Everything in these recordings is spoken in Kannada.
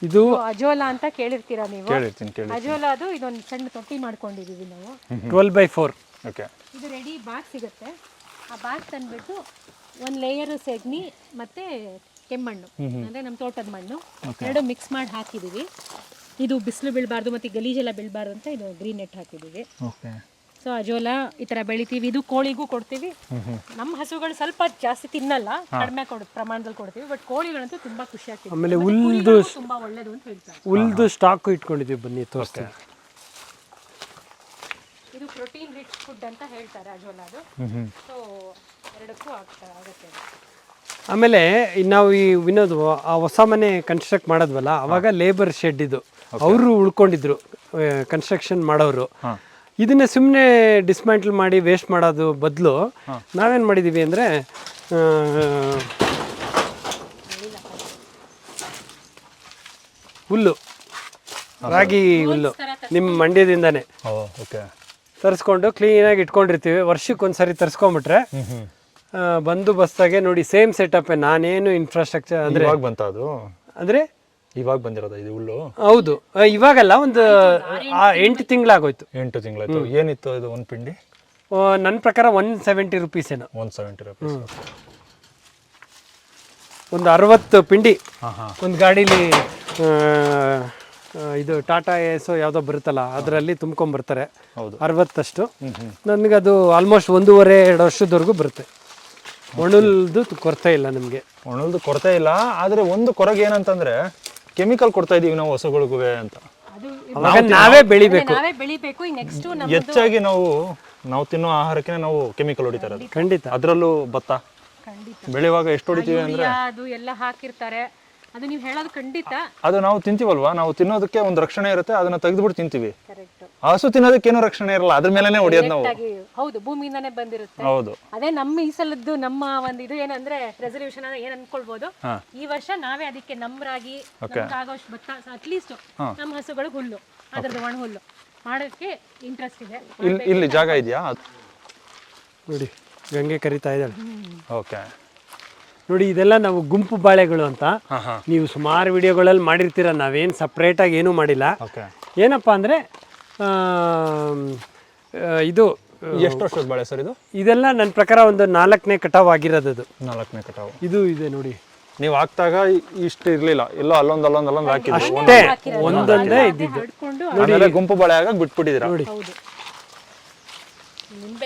ಇದು ಅಜೋಲಾ ಅಂತ ಕೇಳಿರ್ತೀರಾ ನೀವು. ಕೇಳಿರ್ತೀನಿ. ಅಜೋಲಾ ಅದು ಇದೊಂದು ಸಣ್ಣ ತೊಟ್ಟಿ ಮಾಡ್ಕೊಂಡಿದೀವಿ ನಾವು. 12x4. ಓಕೆ. ಇದು ರೆಡಿ ಬಾಗ್ ಸಿಗುತ್ತೆ. ಆ ಬಾಗ್ ತಂದ್ಬಿಟ್ಟು ಒಂದು ಲೇಯರ್ ಸೆಗಣಿ ಮತ್ತೆ ಕೆಮ್ಮಣ್ಣು ಅಂದ್ರೆ ನಮ್ಮ ತೋಟದ ಮಣ್ಣು ಎರಡು ಮಿಕ್ಸ್ ಮಾಡಿ ಹಾಕಿದೀವಿ. ಇದು ಬಿಸಿಲು ಬೀಳಬಾರ್ದು ಮತ್ತೆ ಗಲೀಜೆಲ್ಲ ಬೀಳಬಾರ್ದು ಅಂತ ಇದು ಗ್ರೀನ್ ನೆಟ್ ಹಾಕಿದೀವಿ. ಓಕೆ. ಸೊ ಅಜೋಲಾ ಈ ತರ ಬೆಳಿತೀವಿ. ಇದು ಕೋಳಿಗೂ ಕೊಡ್ತೀವಿ. ನಮ್ಮ ಹಸುಗಳು ಸ್ವಲ್ಪ ಜಾಸ್ತಿ ತಿನ್ನಲ್ಲ, ಕಡಿಮೆ ಪ್ರಮಾಣದಲ್ಲಿ ಕೊಡ್ತೀವಿ. ಬಟ್ ಕೋಳಿಗಳಂತೂ ತುಂಬಾ ಖುಷಿ ಆಗ್ತದೆ. ಆಮೇಲೆ ಹುಲ್ದು ತುಂಬಾ ಒಳ್ಳೇದು ಅಂತ ಹೇಳ್ತಾರೆ. ಹುಲ್ದು ಸ್ಟಾಕ್ ಇಟ್ಕೊಂಡಿದ್ದೀವಿ, ಬನ್ನಿ ತೋರಿಸ್ತೀವಿ. ಇದು ಪ್ರೋಟೀನ್ ರಿಚ್ ಫುಡ್ ಅಂತ ಹೇಳ್ತಾರೆ ಅಜೋಲಾದು. ಸೊ ಎರಡಕ್ಕೂ ಆಗುತ್ತೆ. ಆಮೇಲೆ ನಾವು ಈ ವಿನೋದ್ ಆ ಹೊಸ ಮನೆ ಕನ್ಸ್ಟ್ರಕ್ಟ್ ಮಾಡೋದ್ವಲ್ಲ, ಅವಾಗ ಲೇಬರ್ ಶೆಡ್ ಇದು ಅವರು ಉಳ್ಕೊಂಡಿದ್ರು, ಕನ್ಸ್ಟ್ರಕ್ಷನ್ ಮಾಡೋರು. ಇದನ್ನ ಸುಮ್ಮನೆ ಡಿಸ್ಮ್ಯಾಂಟಲ್ ಮಾಡಿ ವೇಸ್ಟ್ ಮಾಡೋದು ಬದಲು ನಾವೇನು ಮಾಡಿದ್ದೀವಿ ಅಂದರೆ ಹುಲ್ಲು, ರಾಗಿ ಹುಲ್ಲು ನಿಮ್ಮ ಮಂಡ್ಯದಿಂದಾನೆ ತರಿಸ್ಕೊಂಡು ಕ್ಲೀನಾಗಿ ಇಟ್ಕೊಂಡಿರ್ತೀವಿ. ವರ್ಷಕ್ಕೊಂದ್ಸರಿ ತರಿಸ್ಕೊಂಬಿಟ್ರೆ ಬಂದೋಬಸ್ತಾಗೆ ನೋಡಿ ಸೇಮ್ ಸೆಟಪ್. ನಾನೇನು ಇನ್ಫ್ರಾಸ್ಟ್ರಕ್ಚರ್ ಅಂದರೆ ಬಂತ ಅದು ಅಂದರೆ ಇವಾಗ ಬಂದಿರೋದು ಇದು ಹುಲ್ಲು? ಹೌದು, ಇವಾಗಲ್ಲ, ಒಂದು 8 ತಿಂಗಳಾಗೋಯ್ತು. 8 ತಿಂಗಳಾಯ್ತು. ಏನಿತ್ತು ಅದು ಒಂದು ಪಿಂಡಿ? ನನ್ನ ಪ್ರಕಾರ 170 ರುಪೀಸ್ ಏನೋ. 170 ರುಪೀಸ್. ಒಂದು 60 ಪಿಂಡಿ ಒಂದು ಗಾಡೀಲಿ. ಇದು ಟಾಟಾ ಎಸೋ ಯಾವುದೋ ಬರುತ್ತಲ್ಲ ಅದರಲ್ಲಿ ತುಂಬ್ಕೊಂಬರ್ತಾರೆ. 60 ನನಗದು ಆಲ್ಮೋಸ್ಟ್ 1.5-2 ವರ್ಷದವರೆಗೂ ಬರುತ್ತೆ. ಒಣಲ್ದು ಕೊರತೆ ಇಲ್ಲ ನಮಗೆ. ಒಣಲ್ದು ಕೊರತೆ ಇಲ್ಲ. ಆದರೆ ಒಂದು ಕೊರಗೆ ಏನಂತಂದ್ರೆ ಕೆಮಿಕಲ್ ಕೊಡ್ತಾ ಇದೀವಿ ನಾವು ಹಸುಗಳಿಗೂ ಅಂತ. ನಾವೇ ಬೆಳಿಬೇಕು. ಹೆಚ್ಚಾಗಿ ನಾವು ತಿನ್ನೋ ಆಹಾರಕ್ಕೆ ನಾವು ಕೆಮಿಕಲ್ ಹೊಡಿತಾ ಇರೋದು. ಖಂಡಿತ. ಅದರಲ್ಲೂ ಭತ್ತ ಬೆಳೆಯುವಾಗ ಎಷ್ಟು ಹೊಡಿತೀವಿ ಅಂದ್ರೆ ಅದು ಎಲ್ಲ ಹಾಕಿರ್ತಾರೆ. ಅದು ನೀವು ಹೇಳೋದು ಖಂಡಿತ. ಅದು ನಾವು ತಿಂತೀವಲ್ವಾ, ನಾವು ತಿನ್ನೋದಕ್ಕೆ ಒಂದು ರಕ್ಷಣೆ ಇರುತ್ತೆ, ಅದನ್ನ ತೆಗೆದುಬಿಟ್ಟು ತಿಂತೀವಿ. ಹಸು ತಿನ್ನೋದಕ್ಕೆ ಏನೋ ರಕ್ಷಣೆ ಇರಲ್ಲ, ಅದ್ರ ಮೇಲೆನೆ ಹೊಡಿಯೋದು ನಾವು. ಹೌದು, ಭೂಮಿಯಿಂದಾನೇ ಬಂದಿರುತ್ತೆ. ಹೌದು. ಅದೇ ನಮ್ಮ ಈ ಸಲದ್ದು ನಮ್ಮ ಒಂದು ಇದು ಏನಂದ್ರೆ ರೆಸಲ್ಯೂಷನ್ ಏನ್ ಅನ್ಕೊಳ್ಬಹುದು, ಈ ವರ್ಷ ನಾವೇ ಅದಕ್ಕೆ ನಮ್ರಾಗಿ ಆಗೋಷ್ಟು ಭತ್ತ ಅಟ್ಲೀಸ್ಟ್ ನಮ್ಮ ಹಸುಗಳು ಹುಲ್ಲು, ಅದ್ರದ್ದು ಒಣ ಹುಲ್ಲು ಮಾಡೋಕ್ಕೆ ಇಂಟ್ರೆಸ್ಟ್ ಇದೆ. ಇಲ್ಲಿ ಜಾಗ ಇದೆಯಾ? ನೋಡಿ ಗಂಗೆ ಕರಿತಾ ಇದ್ದಾಳೆ. ಓಕೆ. ನೋಡಿ ಇದೆಲ್ಲ ನಾವು ಗುಂಪು ಬಾಳೆಗಳು ಅಂತ ನೀವು ಸುಮಾರು ವಿಡಿಯೋಗಳಲ್ಲಿ ಮಾಡಿರ್ತೀರ. ನಾವೇನು ಸಪ್ರೇಟಾಗಿ ಏನೂ ಮಾಡಿಲ್ಲ. ಏನಪ್ಪ ಅಂದರೆ ಇದು ಎಷ್ಟು ವರ್ಷದ ಬಾಳೆ ಸರ್ ಇದು? ಇದೆಲ್ಲ ನನ್ನ ಪ್ರಕಾರ ಒಂದು 4ನೇ ಕಟಾವು ಆಗಿರೋದು. ಅದು 4ನೇ ಕಟಾವು. ಇದು ಇದೆ ನೋಡಿ. ನೀವು ಹಾಕ್ತಾಗ ಇಷ್ಟು ಇರ್ಲಿಲ್ಲ, ಎಲ್ಲೋ ಅಲ್ಲೊಂದು ಹಾಕಿದ್ರು ಅಷ್ಟೇ, ಒಂದೊಂದೇ ಇದ್ದಿದ್ದು. ಆಮೇಲೆ ಗುಂಪು ಬಾಳೆ ಆಗ ಬಿಟ್ಬಿಟ್ಟಿದ್ದೀರಾ. ನೋಡಿ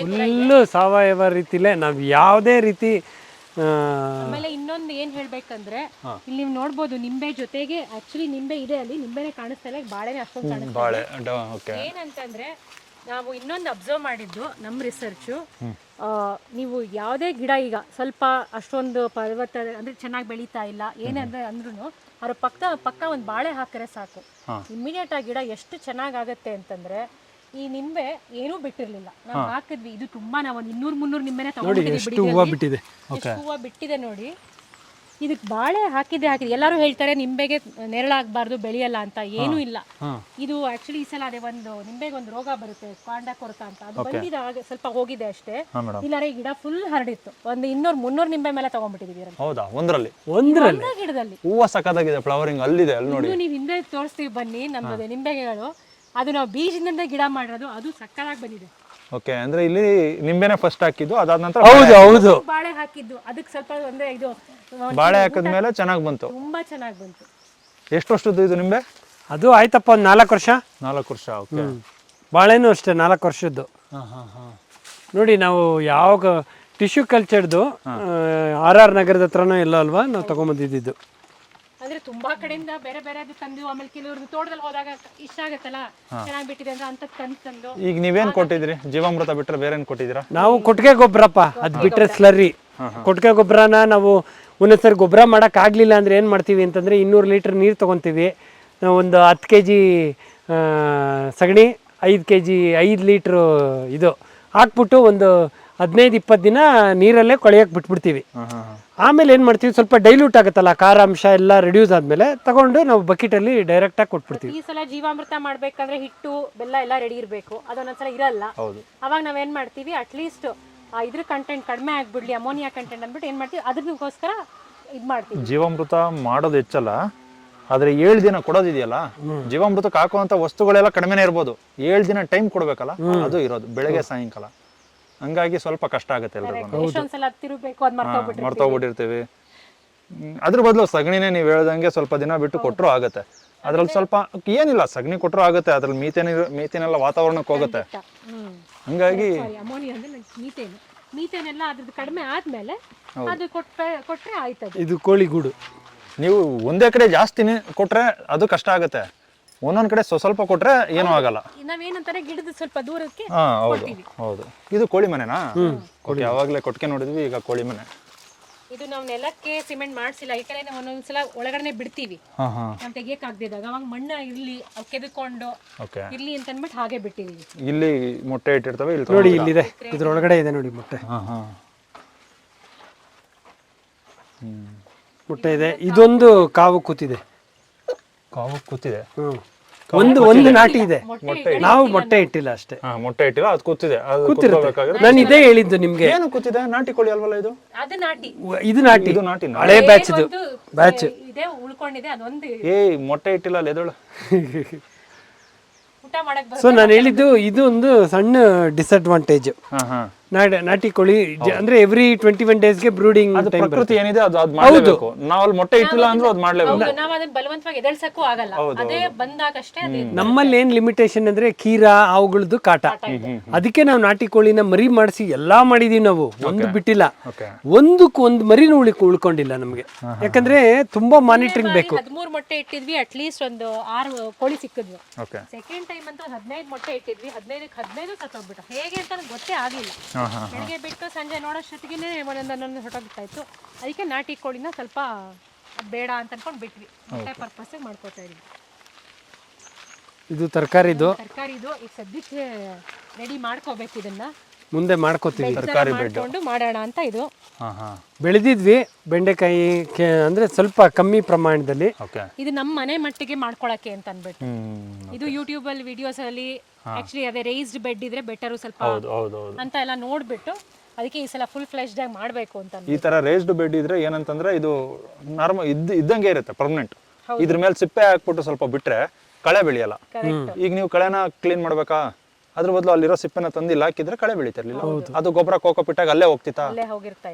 ಫುಲ್ಲು ಸಾವಯವ ರೀತಿಲೇ ನಾವು ಯಾವುದೇ ರೀತಿ. ಆಮೇಲೆ ಇನ್ನೊಂದು ಏನ್ ಹೇಳ್ಬೇಕಂದ್ರೆ ಇಲ್ಲಿ ನೀವು ನೋಡ್ಬೋದು ನಿಂಬೆ ಜೊತೆಗೆ ಆಕ್ಚುಲಿ ನಿಂಬೆ ಇದೆ, ಅಲ್ಲಿ ನಿಂಬೆನೆ ಕಾಣಿಸ್ತಾ ಇಲ್ಲ, ಬಾಳೆನೆ ಅಷ್ಟೊಂದು ಕಾಣಿಸ್ತಾ. ಏನಂತಂದ್ರೆ ನಾವು ಇನ್ನೊಂದು ಅಬ್ಸರ್ವ್ ಮಾಡಿದ್ದು ನಮ್ಮ ರಿಸರ್ಚು, ನೀವು ಯಾವುದೇ ಗಿಡ ಈಗ ಸ್ವಲ್ಪ ಅಷ್ಟೊಂದು ಪರ್ವತ ಅಂದ್ರೆ ಚೆನ್ನಾಗಿ ಬೆಳೀತಾ ಇಲ್ಲ ಏನಂದ್ರೆ ಅಂದ್ರೂ ಅದ್ರ ಪಕ್ಕ ಒಂದು ಬಾಳೆ ಹಾಕಿದ್ರೆ ಸಾಕು, ಇಮಿಡಿಯೇಟ್ ಆ ಗಿಡ ಎಷ್ಟು ಚೆನ್ನಾಗಾಗತ್ತೆ ಅಂತಂದ್ರೆ. ಈ ನಿಂಬೆ ಏನೂ ಬಿಟ್ಟಿರ್ಲಿಲ್ಲ, ನಾವು ಹಾಕಿದ್ವಿ. ಇದು ತುಂಬಾ ನಾವು 200-300 ನಿಂಬೆನೆ ತಗೊಂಡಿದ್ದೀವಿ. ಎಷ್ಟು ಹೂವು ಬಿಟ್ಟಿದೆ ನೋಡಿ. ಇದಕ್ಕೆ ಬಾಳೆ ಹಾಕಿದೆ. ಎಲ್ಲರೂ ಹೇಳ್ತಾರೆ ನಿಂಬೆಗೆ ನೆರಳಾಗಬಾರ್ದು, ಬೆಳೆಯಲ್ಲ ಅಂತ. ಏನೂ ಇಲ್ಲ. ಇದು ಆಕ್ಚುಲಿ ಈ ಸಲ ಅದೇ ಒಂದು ನಿಂಬೆಗೆ ಒಂದು ರೋಗ ಬರುತ್ತೆ, ಕಾಂಡ ಕೊರತ ಅಂತ. ಅದು ಬಂದಿದೆ, ಸ್ವಲ್ಪ ಹೋಗಿದೆ ಅಷ್ಟೇ. ಇಲ್ಲಾರೆ ಗಿಡ ಫುಲ್ ಹರಡಿತ್ತು. ಒಂದು 200-300 ನಿಂಬೆ ಮೇಲೆ ತಗೊಂಡ್ಬಿಟ್ಟಿದೀವಿ. ಹೌದಾ? ಒಂದರಲ್ಲಿ ಗಿಡದಲ್ಲಿ ಹೂವು ಸಕ್ಕತ್ತಾಗಿದೆ, ಫ್ಲವರಿಂಗ್ ಅಲ್ಲಿದೆ, ಅಲ್ಲಿ ನೋಡಿ. ನೀವು ಹಿಂದೆ ತೋರಿಸ್ತೀವಿ ಬನ್ನಿ ನಮ್ಮದು ನಿಂಬೆಗಳು. ಅದು ನಾವು ಬೀಜದಿಂದ ಗಿಡ ಮಾಡಿರೋದು, ಅದು ಸಕ್ಕತ್ತಾಗಿ ಬಂದಿದೆ. ಓಕೆ. ಅಂದ್ರೆ ಇಲ್ಲಿ ನಿಂಬೆನೆ ಫಸ್ಟ್ ಹಾಕಿದ್ದು, ಅದಾದ ನಂತರ ಹೌದು ಬಾಳೆ ಹಾಕಿದ್ದು. ಅದಕ್ಕೆ ಸ್ವಲ್ಪ ಅಂದ್ರೆ ಇದು ಬಾಳೆ ಹಾಕಿದ್ಮೇಲೆ ಚೆನ್ನಾಗಿ ಬಂತು, ತುಂಬಾ ಚೆನ್ನಾಗಿ ಬಂತು. ಎಷ್ಟು ವರ್ಷದ್ದು ಇದು ನಿಂಬೆ? ಅದು ಆಯ್ತಪ್ಪ ಒಂದು 4 ವರ್ಷ. 4 ವರ್ಷ. ಓಕೆ. ಬಾಳೆನೂ ಅಷ್ಟೇ 4 ವರ್ಷದ್ದು. ನೋಡಿ ನಾವು ಯಾವಾಗ ಟಿಶ್ಯೂ ಕಲ್ಚರ್ದು RR ನಗರದ ಹತ್ರನೋ ಎಲ್ಲ ಅಲ್ವಾ ನಾವು ತಗೊಂಬಂದಿದ್ದು. ಅಂದ್ರೆ ತುಂಬಾ ಕಡೆಯಿಂದ ಬೇರೆ ಬೇರೆ ತಂದು, ಆಮೇಲೆ ಕೆಲವ್ರದ್ದು ತೋಟದಲ್ಲಿ ಹೋದಾಗ ಇಷ್ಟ ಆಗತ್ತಲ್ಲ ಚೆನ್ನಾಗಿ ಬಿಟ್ಟಿದೆ ಅಂದ್ರೆ ಅಂತ ತಂದು. ಈಗ ನೀವೇನ್ ಕೊಟ್ಟಿದ್ರಿ? ಜೀವಾಮೃತ ಬಿಟ್ರೆ ಬೇರೆ ಏನ್ ಕೊಟ್ಟಿದ್ದೀರಾ? ನಾವು ಕೊಟ್ಟಿಗೆ ಗೊಬ್ಬರಪ್ಪ, ಅದು ಬಿಟ್ರೆ ಸ್ಲರ್ರಿ. ಕೊಟ್ಟಿಗೆ ಗೊಬ್ಬರನ ನಾವು ಒಂದೊಂದ್ಸರಿ ಗೊಬ್ಬರ ಮಾಡಕ್ ಆಗ್ಲಿಲ್ಲ ಅಂದ್ರೆ ಏನ್ ಮಾಡ್ತೀವಿ ಅಂತಂದ್ರೆ 200 ಲೀಟರ್ ನೀರು ತಗೊಂತೀವಿ. ಒಂದು 10 kg ಸಗಣಿ, 5 kg 5 ಲೀಟ್ರು ಇದು ಹಾಕ್ಬಿಟ್ಟು ಒಂದು 15-20 ದಿನ ನೀರಲ್ಲೇ ಕೊಳೆಯಕ್ಕೆ ಬಿಟ್ಬಿಡ್ತೀವಿ. ಆಮೇಲೆ ಏನು ಮಾಡ್ತೀವಿ, ಸ್ವಲ್ಪ ಡೈಲ್ಯೂಟ್ ಆಗುತ್ತಲ್ಲ, ಖಾರ ಅಂಶ ಎಲ್ಲ ರಿಡ್ಯೂಸ್ ಆದಮೇಲೆ ತಗೊಂಡು ನಾವು ಬಕೆಟಲ್ಲಿ ಡೈರೆಕ್ಟಾಗಿ ಕೊಟ್ಬಿಡ್ತೀವಿ. ಈ ಸಲ ಜೀವಾಮೃತ ಮಾಡಬೇಕಂದ್ರೆ ಹಿಟ್ಟು ಬೆಲ್ಲ ಎಲ್ಲ ರೆಡಿ ಇರಬೇಕು, ಅದೊಂದೊಂದ್ಸಲ ಇರಲ್ಲ. ಅವಾಗ ನಾವೇನು ಮಾಡ್ತೀವಿ, ಅಟ್ಲೀಸ್ಟ್ ಇದ್ರ ಕಂಟೆಂಟ್ ಕಡಿಮೆ ಆಗಿಬಿಡ್ಲಿ, ಅಮೋನಿಯಾ ಕಂಟೆಂಟ್ ಅಂದ್ಬಿಟ್ಟು ಏನು ಮಾಡ್ತೀವಿ, ಅದಕ್ಕೋಸ್ಕರ ಇದು ಮಾಡ್ತೀವಿ. ಜೀವಾಮೃತ ಮಾಡೋದು ಹೆಚ್ಚಲ್ಲ, ಆದ್ರೆ 7 ದಿನ ಕೊಡೋದಿದೆಯಲ್ಲ, ಜೀವಾಮೃತಕ್ಕೆ ಹಾಕುವಂತ ವಸ್ತುಗಳೆಲ್ಲ ಕಡಿಮೆನೇ ಇರ್ಬೋದು, 7 ದಿನ ಟೈಮ್ ಕೊಡ್ಬೇಕಲ್ಲ, ಅದು ಇರೋದು ಬೆಳಗ್ಗೆ ಸಾಯಂಕಾಲ. ಹಂಗಾಗಿ ಸ್ವಲ್ಪ ಕಷ್ಟ ಆಗುತ್ತೆ ಎಲ್ರಿಗೂ. ಎಷ್ಟೊಂದ್ಸಲ ತಿರುಗಬೇಕು, ಅದ್ ಮರ್ತೋಗ್ಬಿಟ್ಟಿರ್ತೀವಿ. ಅದ್ರ ಬದಲು ಸಗಣಿನೇ ನೀವು ಹೇಳ್ದಂಗೆ ಸ್ವಲ್ಪ ದಿನ ಬಿಟ್ಟು ಕೊಟ್ಟರು ಆಗುತ್ತೆ. ಅದ್ರಲ್ಲಿ ಸ್ವಲ್ಪ ಏನಿಲ್ಲ, ಸಗಣಿ ಕೊಟ್ಟರು ಆಗುತ್ತೆ, ಅದ್ರಲ್ಲಿ ಮೀಥೇನೆಲ್ಲ ವಾತಾವರಣಕ್ಕೆ ಹೋಗುತ್ತೆ. ಹಂಗಾಗಿ ಅಮೋನಿಯಾ ಅಂದ್ರೆ ಮೀಥೇನ್ ಎಲ್ಲ ಅದ್ರದ್ದು ಕಡಿಮೆ ಆದ್ಮೇಲೆ ಅದು ಕೊಟ್ರೆ ಆಯ್ತದೆ. ಇದು ಕೋಳಿಗೂಡು. ನೀವು ಒಂದೇ ಕಡೆ ಜಾಸ್ತಿನೇ ಕೊಟ್ರೆ ಅದು ಕಷ್ಟ ಆಗುತ್ತೆ, ಒಂದೊಂದ್ ಕಡೆ ಸ್ವಲ್ಪ ಕೊಟ್ರೆ ಏನೂ ಆಗಲ್ಲ. ನಾವೇನಂತಾರೆ ಗಿಡದ ಸ್ವಲ್ಪ ದೂರಕ್ಕೆ. ಹೌದು. ಇದು ಕೋಳಿ ಮನೆನಾ? ಯಾವಾಗಲೇ ಕೊಟ್ಟಿಗೆ ನೋಡಿದ್ವಿ, ಈಗ ಕೋಳಿ ಮನೆ. ಇದು ನಾವು ನೆಲಕ್ಕೆ ಸಿಮೆಂಟ್ ಮಾಡಿಸಿಲ್ಲ, ಯಾಕಂದ್ರೆ ಒಂದೊಂದ್ಸಲ ಒಳಗಡೆ ಬಿಡ್ತೀವಿ, ನಾವು ತೆಗಿಯಕ್ ಆಗದಿದ್ದಾಗ ಅವಾಗ ಮಣ್ಣ ಇರ್ಲಿ ಕೆದಕೊಂಡು ಇರ್ಲಿ ಅಂತ ಅಂದ್ಬಿಟ್ಟು ಹಾಗೆ ಬಿಟ್ಟಿದೀವಿ. ಇಲ್ಲಿ ಮೊಟ್ಟೆ ಇಟ್ಟಿರ್ತವೆ, ಇಲ್ಲಿ ನೋಡಿ ಇಲ್ಲಿದೆ, ಇದ್ರೊಳಗಡೆ ಇದೆ ನೋಡಿ ಮೊಟ್ಟೆ. ಮೊಟ್ಟೆ ಇದೆ. ಇದೊಂದು ಕಾವು ಕೂತಿದೆ. ಒಂದು ನಾಟಿ ಇದೆ, ನಾವು ಮೊಟ್ಟೆ ಇಟ್ಟಿಲ್ಲ ಅಷ್ಟೇ. ಮೊಟ್ಟೆ ಇಟ್ಟಿಲ್ಲ, ಅದು ಕೂತಿದೆ. ನಾನು ಇದೇ ಹೇಳಿದ್ದು ನಿಮ್ಗೆ. ಏನು ಕೂತಿದೆ? ನಾಟಿ ಕೋಳಿ ಅಲ್ವಲ್ಲ ಇದು? ಇದು ನಾಟಿ, ಹಳೆ ಬ್ಯಾಚ್ ಇದೆ, ಉಳ್ಕೊಂಡಿದೆ ಅದೊಂದು. ಮೊಟ್ಟೆ ಇಟ್ಟಿಲ್ಲ ಅಲ್ಲ ಎದಳು. ಸೊ ನಾನು ಹೇಳಿದ್ದು ಇದು ಒಂದು ಸಣ್ಣ ಡಿಸ್ಅಡ್ವಾಂಟೇಜ್. ನಾಟಿ ಕೋಳಿ ಅಂದ್ರೆ ಎವ್ರಿ 21 ಡೇಸ್ಗೆ ಬ್ರೂಡಿಂಗ್ ಪ್ರಕೃತಿ ಏನಿದೆ ಅದು ಮಾಡಲೇಬೇಕು. ನಾವು ಅಲ್ಲಿ ಮೊಟ್ಟೆ ಇಟ್ಟಿಲ್ಲ ಅಂದ್ರೆ ಅದು ಮಾಡಲೇಬೇಕು. ನಾವು ಅದನ್ನ ಬಲವಂತವಾಗಿ ಎದಳ್ಸಕ್ಕೂ ಆಗಲ್ಲ, ಅದೇ ಬಂದಾಗಷ್ಟೇ. ನಮ್ಮಲ್ಲಿ ಏನ್ ಲಿಮಿಟೇಷನ್ ಅಂದ್ರೆ ಕೀರಾ ಅವುಗಳದ್ದು ಕಾಟ. ಅದಕ್ಕೆ ನಾವು ನಾಟಿ ಕೋಳಿನ ಮರಿ ಮಾಡಿಸಿ ಎಲ್ಲಾ ಮಾಡಿದೀವಿ, ನಾವು ಒಂದು ಬಿಟ್ಟಿಲ್ಲ, ಒಂದ್ ಮರಿನೂ ಉಳ್ಕೊಂಡಿಲ್ಲ ನಮ್ಗೆ. ಯಾಕಂದ್ರೆ ತುಂಬಾ ಮಾನಿಟರಿಂಗ್ ಬೇಕು. 13 ಮೊಟ್ಟೆ ಇಟ್ಟಿದ್ವಿ, ಅಟ್ಲೀಸ್ಟ್ ಒಂದು 6 ಕೋಳಿ ಸಿಕ್ಕಿದ್ವಿ. ಸೆಕೆಂಡ್ ಟೈಮ್ ಅಂತೂ 15 ಮೊಟ್ಟೆ ಇಟ್ಟಿದ್ವಿ, 15 ಸತ್ತೋಗ್ಬಿಟ್ಟು. ಹೇಗೆ ಅಂತ ಗೊತ್ತೇ ಆಗಿಲ್ಲ. ಬೆಳಿಗ್ಗೆ ಬಿಟ್ಟು ಸಂಜೆ ನೋಡೋಷ್ಟೊತ್ತಿಗೆ ಒಂದೊಂದೊಂದು ಹೊಟ್ಟೋಗ್ಬಿಟ್ಟಾಯ್ತು. ಅದಕ್ಕೆ ನಾಟಿ ಕೋಳಿನ ಸ್ವಲ್ಪ ಬೇಡ ಅಂತ ಅನ್ಕೊಂಡು ಬಿಟ್ವಿ, ಮೊಟ್ಟೆ ಪರ್ಪಸ್ ಮಾಡ್ಕೋತಾ ಇದೀವಿ. ಇದು ತರಕಾರಿದು ಈಗ ಸದ್ಯಕ್ಕೆ ರೆಡಿ ಮಾಡ್ಕೋಬೇಕು, ಇದನ್ನ ಮುಂದೆ ಮಾಡ್ಕೋತೀವಿ. ತರಕಾರಿ ಮಾಡ್ಕೊಂಡು ಮಾಡೋಣ ಅಂತ. ಇದು ಬೆಳೆದಿದ್ವಿ ಬೆಂಡೆಕಾಯಿ, ಅಂದ್ರೆ ಸ್ವಲ್ಪ ಕಮ್ಮಿ ಪ್ರಮಾಣದಲ್ಲಿ. ಇದು ನಮ್ಮ ಮನೆ ಮಟ್ಟಿಗೆ ಮಾಡ್ಕೊಳಕ್ಕೆ ಅಂತ ಅನ್ಬಿಟ್ಟು. ಇದು ಯೂಟ್ಯೂಬ್ ಅಲ್ಲಿ ವಿಡಿಯೋಸ್ ಅಲ್ಲಿ ಆಕ್ಚುಲಿ ಅದೇ ರೇಸ್ಡ್ ಬೆಡ್ ಇದ್ರೆ ಬೆಟರ್ ಸ್ವಲ್ಪ ಅಂತ ಎಲ್ಲ ನೋಡ್ಬಿಟ್ಟು ಅದಕ್ಕೆ ಈ ಸಲ ಫುಲ್ ಫ್ಲೆಶ್ಡ್ ಆಗಿ ಮಾಡ್ಬೇಕು ಅಂತ. ಈ ತರ ರೇಸ್ಡ್ ಬೆಡ್ ಇದ್ರೆ ಏನಂತಂದ್ರೆ ಇದು ನಾರ್ಮಲ್ ಇದ್ದಂಗೆ ಇರುತ್ತೆ, ಪರ್ಮನೆಂಟ್. ಇದ್ರ ಮೇಲೆ ಸಿಪ್ಪೆ ಹಾಕ್ಬಿಟ್ಟು ಸ್ವಲ್ಪ ಬಿಟ್ರೆ ಕಳೆ ಬೆಳೆಯಲ್ಲ. ಈಗ ನೀವು ಕಳೆನ ಕ್ಲೀನ್ ಮಾಡ್ಬೇಕಾ, ಅದ್ರ ಬದಲು ಅಲ್ಲಿರೋ ಸಿಪ್ಪೆನ ತಂದಿಲ್ಲ ಹಾಕಿದ್ರೆ ಕಳೆ ಬೆಳೀತಿರ್ಲಿಲ್ಲ. ಅದು ಗೊಬ್ಬರ ಕೋಕೋಪಿಟ್ ಆಗಿ ಅಲ್ಲೇ ಹೋಗ್ತಿತ್ತಾ.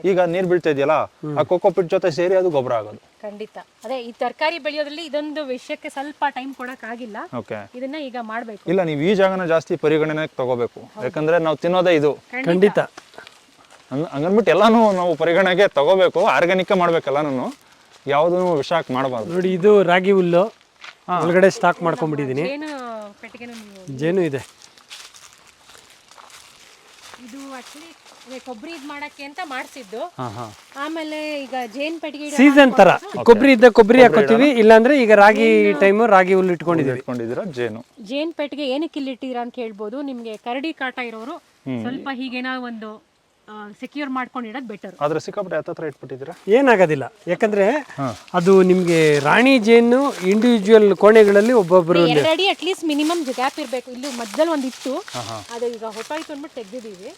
ಈಗ ನೀರ್ ಬೀಳ್ತಾ ಇದೆಯಲ್ಲ, ಆ ಕೋಕೋಪಿಟ್ ಜೊತೆ ಸೇರಿ ಅದು ಗೊಬ್ಬರ ಆಗೋದು. ಖಂಡಿತ. ಅದೇ ಈ ತರಕಾರಿ ಬೆಳೆಯೋದ್ರಲ್ಲಿ ಇದೊಂದು ವಿಷಯಕ್ಕೆ ಸ್ವಲ್ಪ ಟೈಮ್ ಕೊಡಕ್ ಆಗಿಲ್ಲ, ಇದನ್ನ ಈಗ ಮಾಡ್ಬೇಕು. ಇಲ್ಲ, ನೀವು ಈ ಜಾಗನ ಜಾಸ್ತಿ ಪರಿಗಣನೆ ತಗೋಬೇಕು, ಯಾಕಂದ್ರೆ ನಾವು ತಿನ್ನೋದೇ ಇದು. ಖಂಡಿತ. ಹಂಗನ್ಬಿಟ್ಟು ಎಲ್ಲಾನು ನಾವು ಪರಿಗಣನೆಗೆ ತಗೋಬೇಕು, ಆರ್ಗ್ಯಾನಿಕ್ ಮಾಡ್ಬೇಕೆಲ್ಲಾನು, ಯಾವ್ದನ್ನು ವಿಷ ಹಾಕಿ ಮಾಡಬಾರ್ದು. ನೋಡಿ ಇದು ರಾಗಿ ಹುಲ್ಲು ಒಳಗಡೆ ಸ್ಟಾಕ್ ಮಾಡ್ಕೊಂಡ್ಬಿಟ್ಟಿದೀನಿ. ಜೇನು ಇದೆ. ಇದು ಆಕ್ಚುಲಿ ಕೊಬ್ಬರಿ ಇದ್ ಮಾಡಕ್ಕೆ ಅಂತ ಮಾಡಿಸಿದ್ದು. ಆಮೇಲೆ ಈಗ ಜೇನ್ ಪೆಟ್ಟಿಗೆ ಸೀಸನ್ ತರ ಕೊಬ್ಬರಿ ಇದ್ದ ಕೊಬ್ಬರಿ ಹಾಕೋತೀವಿ, ಇಲ್ಲಾಂದ್ರೆ ಈಗ ರಾಗಿ ಟೈಮ್ ರಾಗಿ ಹುಲ್ಲು ಇಟ್ಕೊಂಡಿದ್ದೀರಾ. ಜೇನ್ ಪೆಟ್ಟಿಗೆ ಏನಕ್ಕೆ ಇಲ್ಲಿ ಇಟ್ಟಿದ್ದೀರಾ ಅಂತ ಹೇಳ್ಬೋದು. ನಿಮ್ಗೆ ಕರಡಿ ಕಾಟ ಇರೋರು ಸ್ವಲ್ಪ ಹೀಗೇನೋ ಒಂದು ಸೆಕ್ಯೂರ್ ಮಾಡ್ಕೊಂಡಿರೋದು ಬೆಟರ್. ಆದ್ರೆ ಸಿಕ್ಕಾಪಟ್ಟೆ ಹತ್ರ ಇಟ್ಬಿಟ್ಟಿದ್ದೀರಾ ಏನಾಗೋದಿಲ್ಲ, ಯಾಕಂದ್ರೆ ಅದು ನಿಮ್ಗೆ ರಾಣಿ ಜೇನು ಇಂಡಿವಿಜುವಲ್ ಕೋಣೆಗಳಲ್ಲಿ ಒಬ್ಬೊಬ್ಬರು ರೆಡಿ ಅಟ್ಲೀಸ್ಟ್ ಮಿನಿಮಮ್ ಗ್ಯಾಪ್ ಇರಬೇಕು. ಇಲ್ಲಿ ಮಧ್ಯದಲ್ಲಿ ಒಂದು ಇತ್ತು, ಅದು ಈಗ ಹೊತ್ತಾಯ್ತು ಅಂದ್ಬಿಟ್ಟು ತೆಗ್ದಿದ್ದೀವಿ.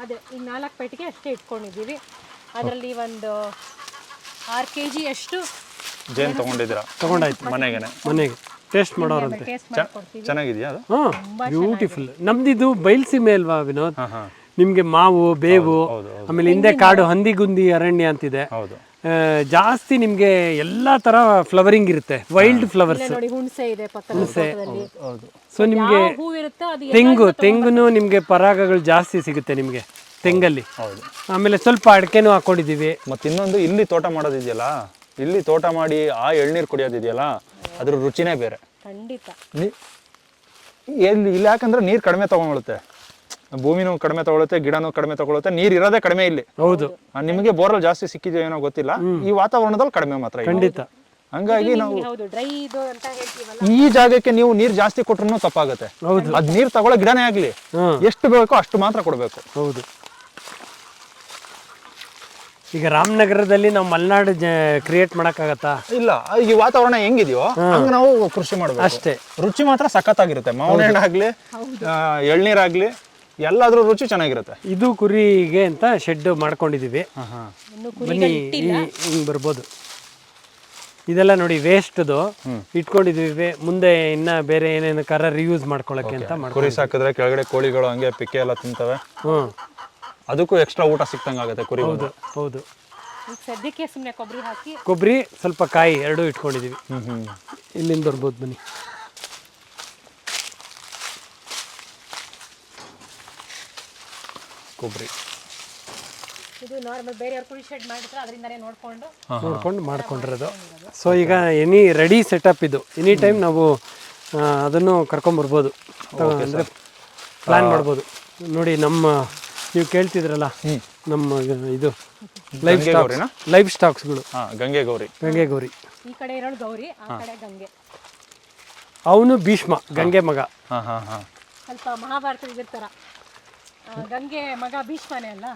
ಅದೇ ಈಗ 4 ಪೆಟ್ಟಿಗೆ ಅಷ್ಟೇ ಇಟ್ಕೊಂಡಿದ್ದೀವಿ. ಅದರಲ್ಲಿ ಒಂದು 6 kg ಅಷ್ಟು ಜೇನು ತಗೊಂಡಾಯ್ತು ಮನೆಗೆ ಟೇಸ್ಟ್ ಮಾಡೋರಂತೆ. ಚೆನ್ನಾಗಿದೆಯಾ ಅದು? ಬ್ಯೂಟಿಫುಲ್. ನಮ್ದಿದು ಬಯಲ್ಸೀಮೆ ಅಲ್ವಾ ವಿನೋದ್, ನಿಮ್ಗೆ ಮಾವು ಬೇವು ಆಮೇಲೆ ಹಿಂದೆ ಕಾಡು ಹಂದಿಗುಂದಿ ಅರಣ್ಯ ಅಂತಿದೆ. ಜಾಸ್ತಿ ನಿಮ್ಗೆ ಎಲ್ಲಾ ತರ ಫ್ಲವರಿಂಗ್ ಇರುತ್ತೆ, ವೈಲ್ಡ್ ಫ್ಲವರ್ಸ್. ಸೊ ನಿಮ್ಗೆ ತೆಂಗುನು ನಿಮ್ಗೆ ಪರಾಗಗಳು ಜಾಸ್ತಿ ಸಿಗುತ್ತೆ ನಿಮ್ಗೆ ತೆಂಗಲ್ಲಿ. ಆಮೇಲೆ ಸ್ವಲ್ಪ ಅಡಿಕೆನೂ ಹಾಕೊಂಡಿದೀವಿ. ಮತ್ತೆ ಇನ್ನೊಂದು ಇಲ್ಲಿ ತೋಟ ಮಾಡೋದಿದೆಯಲ್ಲ, ಇಲ್ಲಿ ತೋಟ ಮಾಡಿ ಆ ಎಳ್ನೀರು ಕುಡಿಯೋದಿದೆಯಲ್ಲ, ಅದ್ರ ರುಚಿನೇ ಬೇರೆ. ಖಂಡಿತ. ಇಲ್ಲಿ ಯಾಕಂದ್ರೆ ನೀರ್ ಕಡಿಮೆ ತಗೊಂಡ್ಬಿಡುತ್ತೆ, ಭೂಮಿನೂ ಕಡಿಮೆ ತಗೊಳುತ್ತೆ, ಗಿಡನೂ ಕಡಿಮೆ ತಗೊಳುತ್ತೆ, ನೀರ್ ಇರೋದೇ ಕಡಿಮೆ ಇಲ್ಲಿ. ಹೌದು. ನಿಮಗೆ ಬೋರ್ವೆಲ್ ಜಾಸ್ತಿ ಸಿಕ್ಕಿದೆಯೋ ಏನೋ ಗೊತ್ತಿಲ್ಲ, ಈ ವಾತಾವರಣದಲ್ಲಿ ಕಡಿಮೆ ಮಾತ್ರ. ಖಂಡಿತ. ಹಂಗಾಗಿ ನಾವು ಈ ಜಾಗಕ್ಕೆ ನೀವು ನೀರ್ ಜಾಸ್ತಿ ಕೊಟ್ರು ತಪ್ಪಾಗುತ್ತೆ. ಅದ್ ನೀರ್ ತಗೊಳ್ಳೋ ಗಿಡನೇ ಆಗ್ಲಿ, ಎಷ್ಟು ಬೇಕೋ ಅಷ್ಟು ಮಾತ್ರ ಕೊಡ್ಬೇಕು. ಹೌದು. ಈಗ ರಾಮನಗರದಲ್ಲಿ ನಾವು ಮಲೆನಾಡು ಕ್ರಿಯೇಟ್ ಮಾಡಕ್ಕಾಗತ್ತಾ? ಇಲ್ಲ. ಈ ವಾತಾವರಣ ಹೆಂಗಿದೆಯೋ ಹಂಗ ನಾವು ಕೃಷಿ ಮಾಡ್ಬೇಕು ಅಷ್ಟೇ. ರುಚಿ ಮಾತ್ರ ಸಖತ್ತಾಗಿರುತ್ತೆ. ಮಾವಿನ ಹಣ್ಣಾಗ್ಲಿ ಎಳ್ನೀರಾಗ್ಲಿ ಎಲ್ಲಾದ್ರೂ ರುಚಿ ಚೆನ್ನಾಗಿರುತ್ತೆ. ಇದು ಕುರಿಗೆ ಅಂತ ಶೆಡ್ ಮಾಡ್ಕೊಂಡಿದೀವಿ. ಬನ್ನಿ ಹಿಂಗ್ ಬರ್ಬೋದು. ಇದೆಲ್ಲ ನೋಡಿ ವೇಸ್ಟ್ದು ಇಟ್ಕೊಂಡಿದೀವಿ, ಮುಂದೆ ಇನ್ನ ಬೇರೆ ಏನೇನು ಕರ ರಿಯೂಸ್ ಮಾಡ್ಕೊಳಕ್ಕೆ ಅಂತ ಕುರಿ ಸಾಕಿದ್ರೆ ಕೆಳಗಡೆ ಕೋಳಿಗಳು ಹಂಗೆ ಪಿಕ್ಕೆ ಎಲ್ಲ ತಿಂತವೆ, ಅದಕ್ಕೂ ಎಕ್ಸ್ಟ್ರಾ ಊಟ ಸಿಕ್ತಂಗೆ ಆಗುತ್ತೆ ಕುರಿ. ಹೌದು. ಈಗ ಸದ್ಯಕ್ಕೆ ಸುಮ್ಮನೆ ಕೊಬ್ಬರಿ ಹಾಕಿ, ಕೊಬ್ಬರಿ ಸ್ವಲ್ಪ ಕಾಯಿ ಎರಡೂ ಇಟ್ಕೊಂಡಿದೀವಿ. ಇಲ್ಲಿಂದ ಬರ್ಬೋದು ಬನ್ನಿ. ಕೊಬ್ಬರಿ ಇದು ನಾರ್ಮಲ್ ಬೇರೆಯವ್ರು ಕುರಿ ಶೆಡ್ ಮಾಡಿದ್ರೆ ಅದರಿಂದನೇ ನೋಡ್ಕೊಂಡು ಮಾಡ್ಕೊಂಡಿರೋದು. ಸೊ ಈಗ ರೆಡಿ ಸೆಟಪ್ ಇದು. ಎನಿ ಟೈಮ್ ನಾವು ಅದನ್ನು ಕರ್ಕೊಂಬರ್ಬೋದು, ಅಂದರೆ ಪ್ಲ್ಯಾನ್ ಮಾಡ್ಬೋದು. ನೋಡಿ ನೀವು ಕೇಳ್ತಿದ್ರಲ್ಲ, ನಮ್ಮ ಇದು ಲೈಫ್ ಸ್ಟಾಕ್ಸ್ಗಳು, ಗಂಗೆ ಗೌರಿ ಈ ಕಡೆ ಇರೋಳು ಗೌರಿ, ಆ ಕಡೆ ಗಂಗೆ. ಅವನು ಭೀಷ್ಮ, ಗಂಗೆ ಮಗ. ಸ್ವಲ್ಪ ಮಹಾಭಾರತ ಇದಿರ್ತಾರ, ಗಂಗೆ ಮಗ ಭೀಷ್ಮನೇ ಅಲ್ಲ,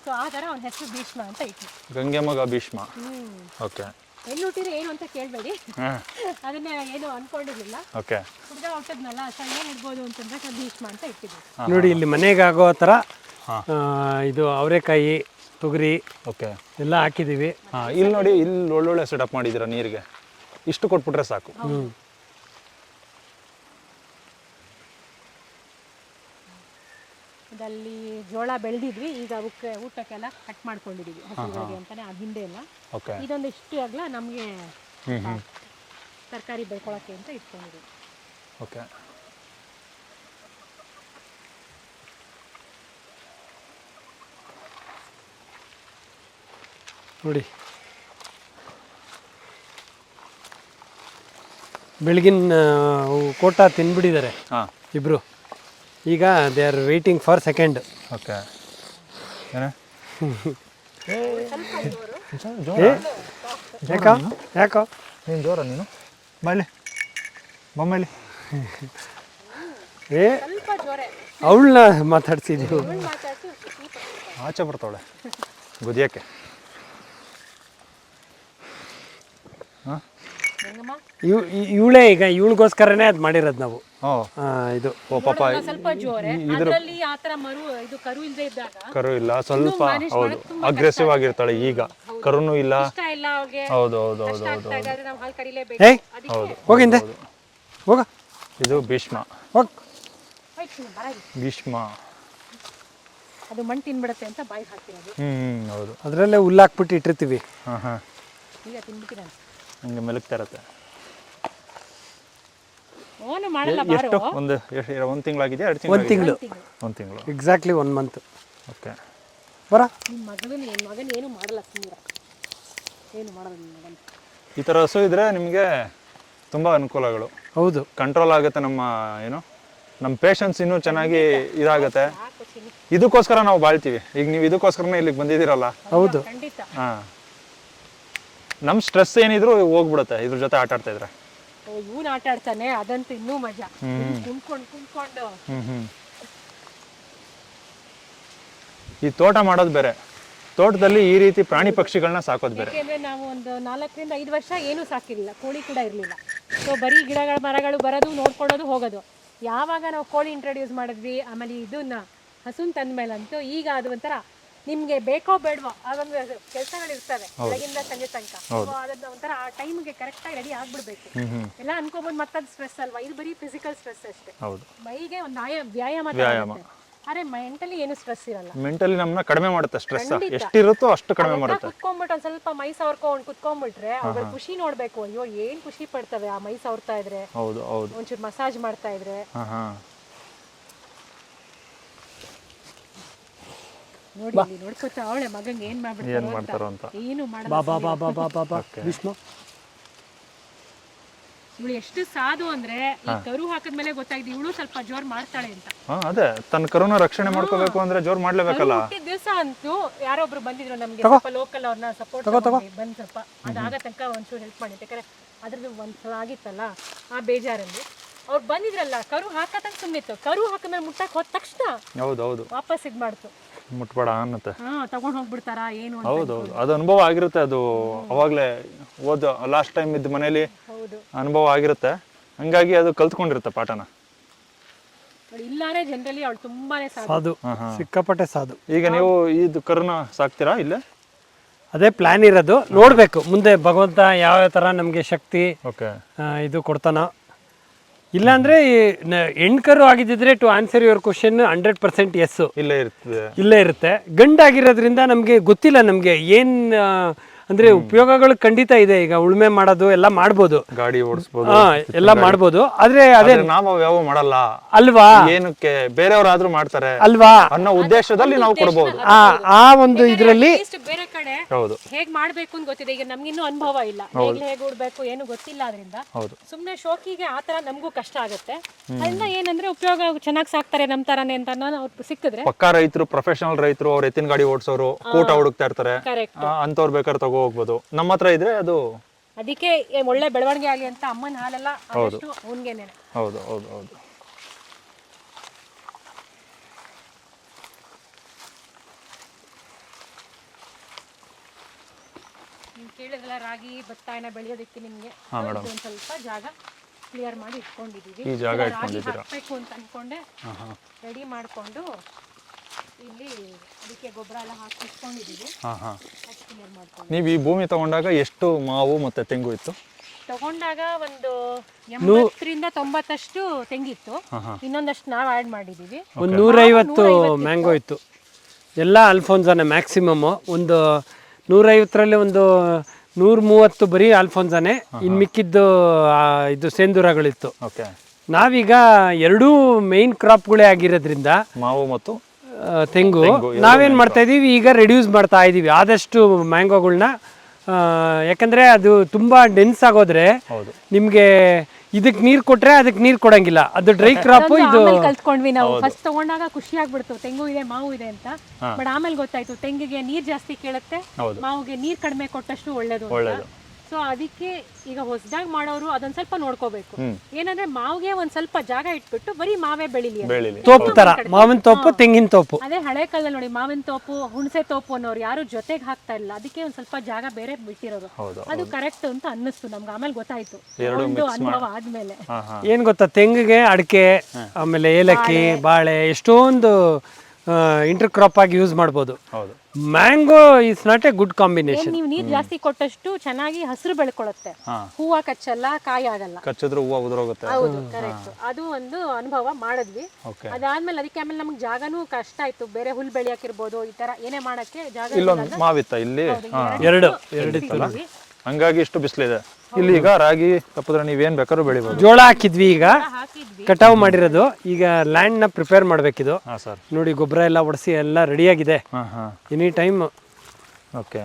ಸೊ ಆ ಥರ ಅವನ ಹೆಸರು ಭೀಷ್ಮ ಅಂತ ಇಟ್ಟು. ಗಂಗೆ ಮಗ ಭೀಷ್ಮ. ಓಕೆ. ಎಲ್ಲಿ ಹುಟ್ಟಿದ್ರೆ ಏನು ಅಂತ ಕೇಳಬೇಡಿ, ಅದನ್ನ ಏನು ಅನ್ಕೊಂಡಿರ್ಲಿಲ್ಲ. ಓಕೆ. ಹುಡುಗ ಹುಟ್ಟದ್ನಲ್ಲ, ಸೊ ಏನು ಇಡ್ಬೋದು ಅಂತಂದ್ರೆ ಭೀಷ್ಮ ಅಂತ ಇಟ್ಟಿದ್ವಿ. ನೋಡಿ ಇಲ್ಲಿ ಮನೆಗೆ ಆಗೋ ಥರ ಇದು ಅವರೆಕಾಯಿ, ತೊಗರಿ ಓಕೆ ಎಲ್ಲ ಹಾಕಿದ್ದೀವಿ. ಇಲ್ಲಿ ನೋಡಿ, ಇಲ್ಲಿ ಒಳ್ಳೊಳ್ಳೆ ಸೆಟಪ್ ಮಾಡಿದ್ದೀರಾ ನೀರಿಗೆ. ಇಷ್ಟು ಕೊಟ್ಬಿಟ್ರೆ ಸಾಕು. ಅಲ್ಲಿ ಜೋಳ ಬೆಳೆದಿದ್ವಿ, ಈಗ ಅವಕ್ಕೆ ಊಟಕ್ಕೆಲ್ಲ ಕಟ್ ಮಾಡ್ಕೊಂಡಿದೀವಿ ಹಸುಗಳಿಗೆ ಅಂತಾನೆ. ಆ ಹಿಂದೆ ಎಲ್ಲ ಇದೊಂದು ಇಷ್ಟು ಆಗಲ್ಲ ನಮಗೆ ತರಕಾರಿ ಬೆಳ್ಕೊಳಕ್ಕೆ ಅಂತ ಇಟ್ಕೊಂಡಿದ್ದೀವಿ. ಓಕೆ. ನೋಡಿ ಬೆಳಗಿನ ಕೋಟ ತಿನ್ಬಿಟ್ಟಿದ್ದಾರೆ ಇಬ್ರು. ಈಗ they are waiting for second. Okay. ಯಾಕೋ ನೀನು ಜೋರ, ನೀನು ಬಾಯ್ಲಿ ಬೊಮ್ಮೇಲಿ. ಅವಳನ್ನ ಮಾತಾಡ್ಸಿದ್ದೀವಿ, ಆಚೆ ಬರ್ತಾವಳೆ ಗುದಿಯಕ್ಕೆ. ಇವಳೇ ಈಗ ಇವಳಿಗೋಸ್ಕರನೇ ಅದು ಮಾಡಿರೋದು ನಾವು. ಇದು ಪಾಪ ಸ್ವಲ್ಪ ಜೋರೆ, ಅದರಲ್ಲಿ ಆ ತರ ಇದು ಕರು ಇಲ್ಲದೆ ಇದ್ದಾಗ, ಕರು ಇಲ್ಲ, ಸ್ವಲ್ಪ ಹೌದು ಅಗ್ರೆಸಿವ್ ಆಗಿರ್ತಾಳೆ. ಈಗ ಕರುನು ಇಲ್ಲ. ಹೌದು ಹೌದು ಹೌದು ಹೌದು. ಹೋಗಿಂದೆ ಹೋಗ. ಇದು ಭೀಷ್ಮ. ಭೀಷ್ಮ ಅದು ಮಣ್ಣು ತಿನ್ಬಿಡುತ್ತೆ ಅಂತ ಬಾಯಿ ಹಾಕಿರೋದು. ಹೌದು. ಅದರಲ್ಲೇ ಹುಲ್ಲಾಕ್ಬಿಟ್ಟು ಇಟ್ಟಿರ್ತೀವಿ. ಈಗ ತಿನ್ಬಿಟ್ಟಿರ ಹಂಗೆ ಮೆಲುಕ್ತಾ ಇರತ್ತೆ. ಓನು ಮಾಡಲ್ಲ ಎಷ್ಟು ಒಂದು ತಿಂಗಳಾಗಿದೆ? 2 ತಿಂಗಳು? 1 ತಿಂಗಳು ಎಕ್ಸಾಕ್ಟ್ಲಿ 1 ಮಂತ್. ಓಕೆ. ಬರ ನಿಮ್ಮ ಮಗನ ಏನು ಮಾಡಲ್ಲ, ಸುಮ್ಮನೆ ಏನು ಮಾಡಲ್ಲ ನಿಮ್ಮ ಮಗನ. ಈ ಥರ ಹಸು ಇದ್ರೆ ನಿಮಗೆ ತುಂಬ ಅನುಕೂಲಗಳು. ಹೌದು, ಕಂಟ್ರೋಲ್ ಆಗುತ್ತೆ. ನಮ್ಮ ಪೇಷನ್ಸ್ ಇನ್ನೂ ಚೆನ್ನಾಗಿ ಇದಾಗುತ್ತೆ. ಇದಕ್ಕೋಸ್ಕರ ನಾವು ಬಾಳ್ತೀವಿ. ಈಗ ನೀವು ಇದಕ್ಕೋಸ್ಕರನೇ ಇಲ್ಲಿಗೆ ಬಂದಿದ್ದೀರಲ್ಲ. ಹೌದು, ಖಂಡಿತ. ನಮ್ಮ ಸ್ಟ್ರೆಸ್ ಏನಿದ್ರು ಹೋಗ್ಬಿಡುತ್ತೆ ಇದ್ರ ಜೊತೆ ಆಟ ಆಡ್ತಾ ಇದ್ರೆ. ಇವನು ಆಟ ಆಡ್ತಾನೆ, ಅದಂತೂ ಇನ್ನೂ ಮಜಾ. ಕುಂತ್ಕೊಂಡು ಈ ತೋಟ ಮಾಡೋದು ಬೇರೆ, ತೋಟದಲ್ಲಿ ಈ ರೀತಿ ಪ್ರಾಣಿ ಪಕ್ಷಿಗಳನ್ನ ಸಾಕೋದು ಬೇರೆ. ಯಾಕೆಂದ್ರೆ ನಾವು ಒಂದು 4 ರಿಂದ 5 ವರ್ಷ ಏನೂ ಸಾಕಿರಲಿಲ್ಲ, ಕೋಳಿ ಕೂಡ ಇರಲಿಲ್ಲ. ಸೊ ಬರೀ ಗಿಡಗಳ ಮರಗಳು ಬರೋದು, ನೋಡ್ಕೊಳ್ಳೋದು, ಹೋಗೋದು. ಯಾವಾಗ ನಾವು ಕೋಳಿ ಇಂಟ್ರೊಡ್ಯೂಸ್ ಮಾಡಿದ್ವಿ, ಆಮೇಲೆ ಇದನ್ನ ಹಸುನ್ ತಂದ್ಮೇಲಂತೂ ಈಗ ಅದು ಒಂಥರ ನಿಮ್ಗೆ ಬೇಕೋ ಬೇಡವೋ ಅದೊಂದು ಕೆಲಸಗಳು ಇರ್ತವೆ ಬೆಳಗಿಂದ ಸಂಜೆ ತನಕ. ಅದನ್ನ ಒಂಥರ ಆ ಟೈಮ್ಗೆ ಕರೆಕ್ಟಾಗಿ ರೆಡಿ ಆಗ್ಬಿಡ್ಬೇಕು. ಎಲ್ಲ ಅನ್ಕೋಬಹುದು, ಮತ್ತದು ಸ್ಟ್ರೆಸ್ ಅಲ್ವಾ? ಇದು ಬರೀ ಫಿಸಿಕಲ್ ಸ್ಟ್ರೆಸ್ ಅಷ್ಟೇ. ಮೈಗೆ ಒಂದು ವ್ಯಾಯಾಮ. ಅರೆ ಮೆಂಟಲಿ ಏನು ಸ್ಟ್ರೆಸ್ ಇರಲ್ಲ. ಮೆಂಟಲಿ ನಮ್ಮನ್ನ ಕಡಿಮೆ ಮಾಡುತ್ತೆ ಸ್ಟ್ರೆಸ್. ಎಷ್ಟಿರುತ್ತೋ ಅಷ್ಟು ಕಡಿಮೆ ಮಾಡುತ್ತೆ. ಕುತ್ಕೊಂಡ್ಬಿಟ್ಟು ಒಂದ್ ಸ್ವಲ್ಪ ಮೈ ಸವರ್ಕೊಂಡು ಕುತ್ಕೊಂಡ್ಬಿಟ್ರೆ ಅವ್ರ ಖುಷಿ ನೋಡ್ಬೇಕು. ಅಯ್ಯೋ ಏನ್ ಖುಷಿ ಪಡ್ತವೆ ಆ ಮೈ ಸವರ್ತಾ ಇದ್ರೆ, ಒಂಚೂರು ಮಸಾಜ್ ಮಾಡ್ತಾ ಇದ್ರೆ. ನೋಡಿ ನೋಡ್ಕೊತಾ ಅವಳೆ ಮಗಂಗೆ ಏನ್ ಮಾಡ್ತಾರೋ ಅಂತ. ಏನು ಮಾಡಲ್ಲ. ಇವಳು ಎಷ್ಟು ಸಾಧು ಅಂದ್ರೆ ಈ ಕರು ಹಾಕಿದ್ಮೇಲೆ ಗೊತ್ತಾಗಿದೆ ಇವಳು ಸ್ವಲ್ಪ ಜೋರ್ ಮಾಡ್ತಾಳೆ ಅಂತ. ಅದೇ ತನ್ನ ಕರುನ ರಕ್ಷಣೆ ಮಾಡ್ಕೋಬೇಕು ಅಂದ್ರೆ ಜೋರ್ ಮಾಡ್ಲೇಬೇಕಲ್ಲ. ದಿವಸ ಅಂತೂ ಯಾರೊಬ್ರು ಬಂದಿದ್ರು ನಮ್ಗೆ, ಸ್ವಲ್ಪ ಲೋಕಲ್ ಅವ್ರನ್ನ ಸಪೋರ್ಟ್ ಬಂದ್ ಸ್ವಲ್ಪ ಅದಾಗ ತನಕ ಒಂಚೂರು ಹೆಲ್ಪ್ ಮಾಡಿ. ಯಾಕಂದ್ರೆ ಅದ್ರದ್ದು ಒಂದ್ಸಲ ಆಗಿತ್ತಲ್ಲ ಆ ಬೇಜಾರಲ್ಲಿ ಅವ್ರು ಬಂದಿದ್ರಲ್ಲ. ಕರು ಹಾಕತಂಗ ಸುಮ್ನಿತ್ತು, ಕರು ಹಾಕಿದ್ಮೇಲೆ ಮುಟ್ಟಕ್ ಹೋದ ತಕ್ಷಣ ವಾಪಸ್ ಇದ್ ಮಾಡ್ತು, ಮುಟ್ಬೇಡ ಅನ್ನತ್ತೆ. ತಗೊಂಡ್ ಹೋಗ್ಬಿಡ್ತಾರ ಏನು. ಹೌದೌದು, ಅದು ಅನುಭವ ಆಗಿರುತ್ತೆ. ಅದು ಅವಾಗ್ಲೇ ಲಾಸ್ಟ್ ಟೈಮ್ ಇದ್ದ ಮನೇಲಿ ಅನುಭವ ಆಗಿರುತ್ತೆ. ಹಂಗಾಗಿ ಅದು ಕಲ್ತ್ಕೊಂಡಿರುತ್ತೆ ಪಾಠನ. ಇಲ್ಲಾರೆ ಜನರಲಿ ಅವಳು ತುಂಬಾನೇ ಸಾಧು, ಸಿಕ್ಕಾಪಟ್ಟೆ ಸಾಧು. ಈಗ ನೀವು ಇದು ಕರುನ ಸಾಕ್ತೀರಾ ಇಲ್ಲೇ? ಅದೇ ಪ್ಲಾನ್ ಇರೋದು. ನೋಡಬೇಕು ಮುಂದೆ ಭಗವಂತ ಯಾವ ಥರ ನಮಗೆ ಶಕ್ತಿ ಓಕೆ ಇದು ಕೊಡ್ತಾನೋ. ಇಲ್ಲಾಂದರೆ ಹೆಣ್ಕರು ಆಗಿದ್ದಿದ್ರೆ to answer your question 100% yes ಇಲ್ಲೇ ಇರುತ್ತೆ. ಗಂಡಾಗಿರೋದ್ರಿಂದ ನಮಗೆ ಗೊತ್ತಿಲ್ಲ ನಮಗೆ ಏನು ಅಂದರೆ ಉಪಯೋಗಗಳು ಖಂಡಿತ ಇದೆ. ಈಗ ಉಳುಮೆ ಮಾಡೋದು ಎಲ್ಲ ಮಾಡ್ಬೋದು, ಗಾಡಿ ಓಡಿಸ್ಬೋದು, ಎಲ್ಲ ಮಾಡ್ಬೋದು. ಆದರೆ ಅದೇ ನಾವು ಯಾವ ಮಾಡಲ್ಲ ಅಲ್ವಾ, ಏನಕ್ಕೆ ಬೇರೆಯವರಾದ್ರೂ ಮಾಡ್ತಾರೆ ಅಲ್ವಾ ಅನ್ನೋ ಉದ್ದೇಶದಲ್ಲಿ ನಾವು ಕೊಡ್ಬೋದು. ಆ ಒಂದು ಇದರಲ್ಲಿ ಬೇರೆ ಕಡೆ ಹೌದು ಹೇಗ್ ಮಾಡ್ಬೇಕು ಅಂತ ಗೊತ್ತಿದೆ. ಈಗ ನಮ್ಗಿನ್ನೂ ಅನುಭವ ಇಲ್ಲ, ಹೇಗೆ ಉಡ್ಬೇಕು ಏನು ಗೊತ್ತಿಲ್ಲ. ಅದರಿಂದ ಹೌದು ಸುಮ್ನೆ ಶೋಕಿಗೆ ಆತರ ನಮಗೂ ಕಷ್ಟ ಆಗುತ್ತೆ. ಅದರಿಂದ ಏನಂದ್ರೆ ಉಪಯೋಗ ಚೆನ್ನಾಗಿ ಸಾಕ್ತಾರೆ ನಮ್ ತರಾನೇ ಅಂತ ಅವ್ರು ಸಿಕ್ಕಿದ್ರೆ ಪಕ್ಕಾ ರೈತರು, ಪ್ರೊಫೆಷನಲ್ ರೈತರು, ಅವ್ರು ಎತ್ತಿನ ಗಾಡಿ ಓಡಿಸೋರು, ಕೂಟ ಹುಡುಕ್ತಾ ಇರ್ತಾರೆ, ಕರೆಕ್ಟ್ ಅಂತವ್ರು ಬೇಕಾದ್ರೆ ತಗೋ ಹೋಗ್ಬೋದು. ನಮ್ಮ ಹತ್ರ ಇದ್ರೆ ಅದು ಅದಕ್ಕೆ ಒಳ್ಳೆ ಬೆಳವಣಿಗೆ ಆಗಲಿ ಅಂತ ಅಮ್ಮನ ಹಾಲೆಲ್ಲ ಆದಷ್ಟು ಅವನ್ಗೇನೆ. ಹೌದು ಹೌದು ಹೌದು. ನೀವು ಕೇಳಿದ್ರಲ್ಲ ರಾಗಿ ಭತ್ತ ಏನೋ ಬೆಳೆಯೋದಕ್ಕೆ ನಿಮ್ಗೆ ಒಂದ್ ಸ್ವಲ್ಪ ಜಾಗ ಕ್ಲಿಯರ್ ಮಾಡಿ ಇಟ್ಕೊಂಡಿದೀವಿ. ಈ ಜಾಗ ರಾಗಿ ಹಾಕ್ಬೇಕು ಅಂತ ಅನ್ಕೊಂಡೆ ರೆಡಿ ಮಾಡ್ಕೊಂಡು ಇಲ್ಲಿ ಅದಕ್ಕೆ ಗೊಬ್ಬರ ಎಲ್ಲ ಹಾಕಿ ಇಟ್ಕೊಂಡಿದೀವಿ. ಕ್ಲಿಯರ್ ಮಾಡ್ಕೊಂಡು ನೀವು ಈ ಭೂಮಿ ತಗೊಂಡಾಗ ಎಷ್ಟು ಮಾವು ಮತ್ತೆ ತೆಂಗು ಇತ್ತು? ತಗೊಂಡಾಗ ಒಂದು 80ರಿಂದ 90 ತೆಂಗಿತ್ತು, ಇನ್ನೊಂದಷ್ಟು ನಾವು ಆ್ಯಡ್ ಮಾಡಿದೀವಿ. ಒಂದು 150 ಮ್ಯಾಂಗೋ ಇತ್ತು. ಎಲ್ಲ ಅಲ್ಫೋನ್ಸಾನೆ ಮ್ಯಾಕ್ಸಿಮಮ್. ಒಂದು 150ರಲ್ಲಿ ಒಂದು 130 ಬರೀ ಅಲ್ಫೋನ್ಸಾನೆ, ಇನ್ನು ಮಿಕ್ಕಿದ್ದು ಇದು ಸೇಂದೂರಗಳಿತ್ತು. ಓಕೆ. ನಾವೀಗ ಎರಡೂ ಮೇನ್ ಕ್ರಾಪ್ಗಳೇ ಆಗಿರೋದ್ರಿಂದ ಮಾವು ಮತ್ತು ತೆಂಗು ನಾವೇನು ಮಾಡ್ತಾ ಇದೀವಿ ಈಗ ರೆಡ್ಯೂಸ್ ಮಾಡ್ತಾ ಇದ್ದೀವಿ ಆದಷ್ಟು ಮ್ಯಾಂಗೋಗಳನ್ನ. ಯಾಕಂದರೆ ಅದು ತುಂಬ ಡೆನ್ಸ್ ಆಗೋದ್ರೆ ನಿಮಗೆ ಇದಕ್ಕೆ ನೀರು ಕೊಟ್ರೆ ಅದಕ್ಕೆ ನೀರು ಕೊಡಂಗಿಲ್ಲ, ಅದು ಡ್ರೈ ಕ್ರಾಪ್. ಇದು ಕಲ್ತ್ಕೊಂಡ್ವಿ ನಾವು. ಫಸ್ಟ್ ತಗೊಂಡಾಗ ಖುಷಿ ಆಗ್ಬಿಡ್ತು ತೆಂಗು ಇದೆ ಮಾವು ಇದೆ ಅಂತ. ಬಟ್ ಆಮೇಲೆ ಗೊತ್ತಾಯ್ತು ತೆಂಗಿಗೆ ನೀರ್ ಜಾಸ್ತಿ ಕೇಳುತ್ತೆ, ಮಾವಿಗೆ ನೀರ್ ಕಡಿಮೆ ಕೊಟ್ಟಷ್ಟು ಒಳ್ಳೇದು. ಸೊ ಅದಕ್ಕೆ ಈಗ ಹೊಸದಾಗಿ ಮಾಡೋರು ಅದೊಂದ್ ಸ್ವಲ್ಪ ನೋಡ್ಕೋಬೇಕು. ಏನಂದ್ರೆ ಮಾವಿಗೆ ಒಂದ್ ಸ್ವಲ್ಪ ಜಾಗ ಇಟ್ಬಿಟ್ಟು ಬರೀ ಮಾವೇ ಬೆಳಿಲಿ, ತೋಪು ತರ, ಮಾವಿನ ತೋಪು ತೆಂಗಿನ ತೋಪು. ಅದೇ ಹಳೆ ಕಾಲದಲ್ಲಿ ನೋಡಿ ಮಾವಿನ ತೋಪು ಹುಣಸೆ ತೋಪು ಅನ್ನೋರು ಯಾರು ಜೊತೆಗೆ ಹಾಕ್ತಾ ಇಲ್ಲ, ಅದಕ್ಕೆ ಒಂದ್ ಸ್ವಲ್ಪ ಜಾಗ ಬೇರೆ ಬಿಟ್ಟಿರೋರು. ಅದು ಕರೆಕ್ಟ್ ಅಂತ ಅನ್ನಿಸ್ತು ನಮ್ಗೆ, ಆಮೇಲೆ ಗೊತ್ತಾಯ್ತು ಒಂದು ಅನುಭವ ಆದ್ಮೇಲೆ. ಏನ್ ಗೊತ್ತಾ, ತೆಂಗಿಗೆ ಅಡಿಕೆ ಆಮೇಲೆ ಏಲಕ್ಕಿ ಬಾಳೆ ಎಷ್ಟೊಂದು ಇಂಟರ್ ಕ್ರಾಪ್ ಆಗಿ ಯೂಸ್ ಮಾಡ್ಬೋದು. Mango is not A good combination. ನೀವು ನೀರ್ ಜಾಸ್ತಿ ಕೊಟ್ಟಷ್ಟು ಚೆನ್ನಾಗಿ ಹಸಿರು ಬೆಳ್ಕೊಳ್ಳುತ್ತೆ, ಹೂವ ಕಚ್ಚಲ್ಲ, ಕಾಯಿ ಆಗಲ್ಲ. ಕಚ್ಚಿದ್ರೆ ಹೂವ ಉದುರೋಗುತ್ತೆ. ಹೌದು ಕರೆಕ್ಟ್. ಅದು ಒಂದು ಅನುಭವ ಮಾಡಿದ್ವಿ. ಅದಾದ್ಮೇಲೆ ಅದಕ್ಕೆ ಆಮೇಲೆ ನಮ್ಗೆ ಜಾಗನೂ ಕಷ್ಟ ಆಯ್ತು, ಬೇರೆ ಹುಲ್ ಬೆಳೆಯಾಕಿರ್ಬೋದು ಈ ತರ ಏನೇ ಮಾಡಕ್ಕೆ ಜಾಗ. ಇಲ್ಲೊಂದು ಮಾವಿತ್ತ ಇಲ್ಲಿ ಎರಡು ಹಂಗಾಗಿ ಇಷ್ಟು ಬಿಸಿಲಿದೆ. ಇಲ್ಲಿ ಈಗ ರಾಗಿ ತಪ್ಪಿದ್ರೆ ನೀವೇನ್ ಬೇಕಾದ್ರೂ ಬೆಳಿಬೋದು. ಜೋಳ ಹಾಕಿದ್ವಿ, ಈಗ ಕಟಾವ್ ಮಾಡಿರೋದು. ಈಗ ಲ್ಯಾಂಡ್ ನ ಪ್ರಿಪೇರ್ ಮಾಡ್ಬೇಕಿದು. ನೋಡಿ ಗೊಬ್ಬರ ಎಲ್ಲ ಹೊಡಿಸಿ ಎಲ್ಲ ರೆಡಿ ಆಗಿದೆ. Any time. ಓಕೆ.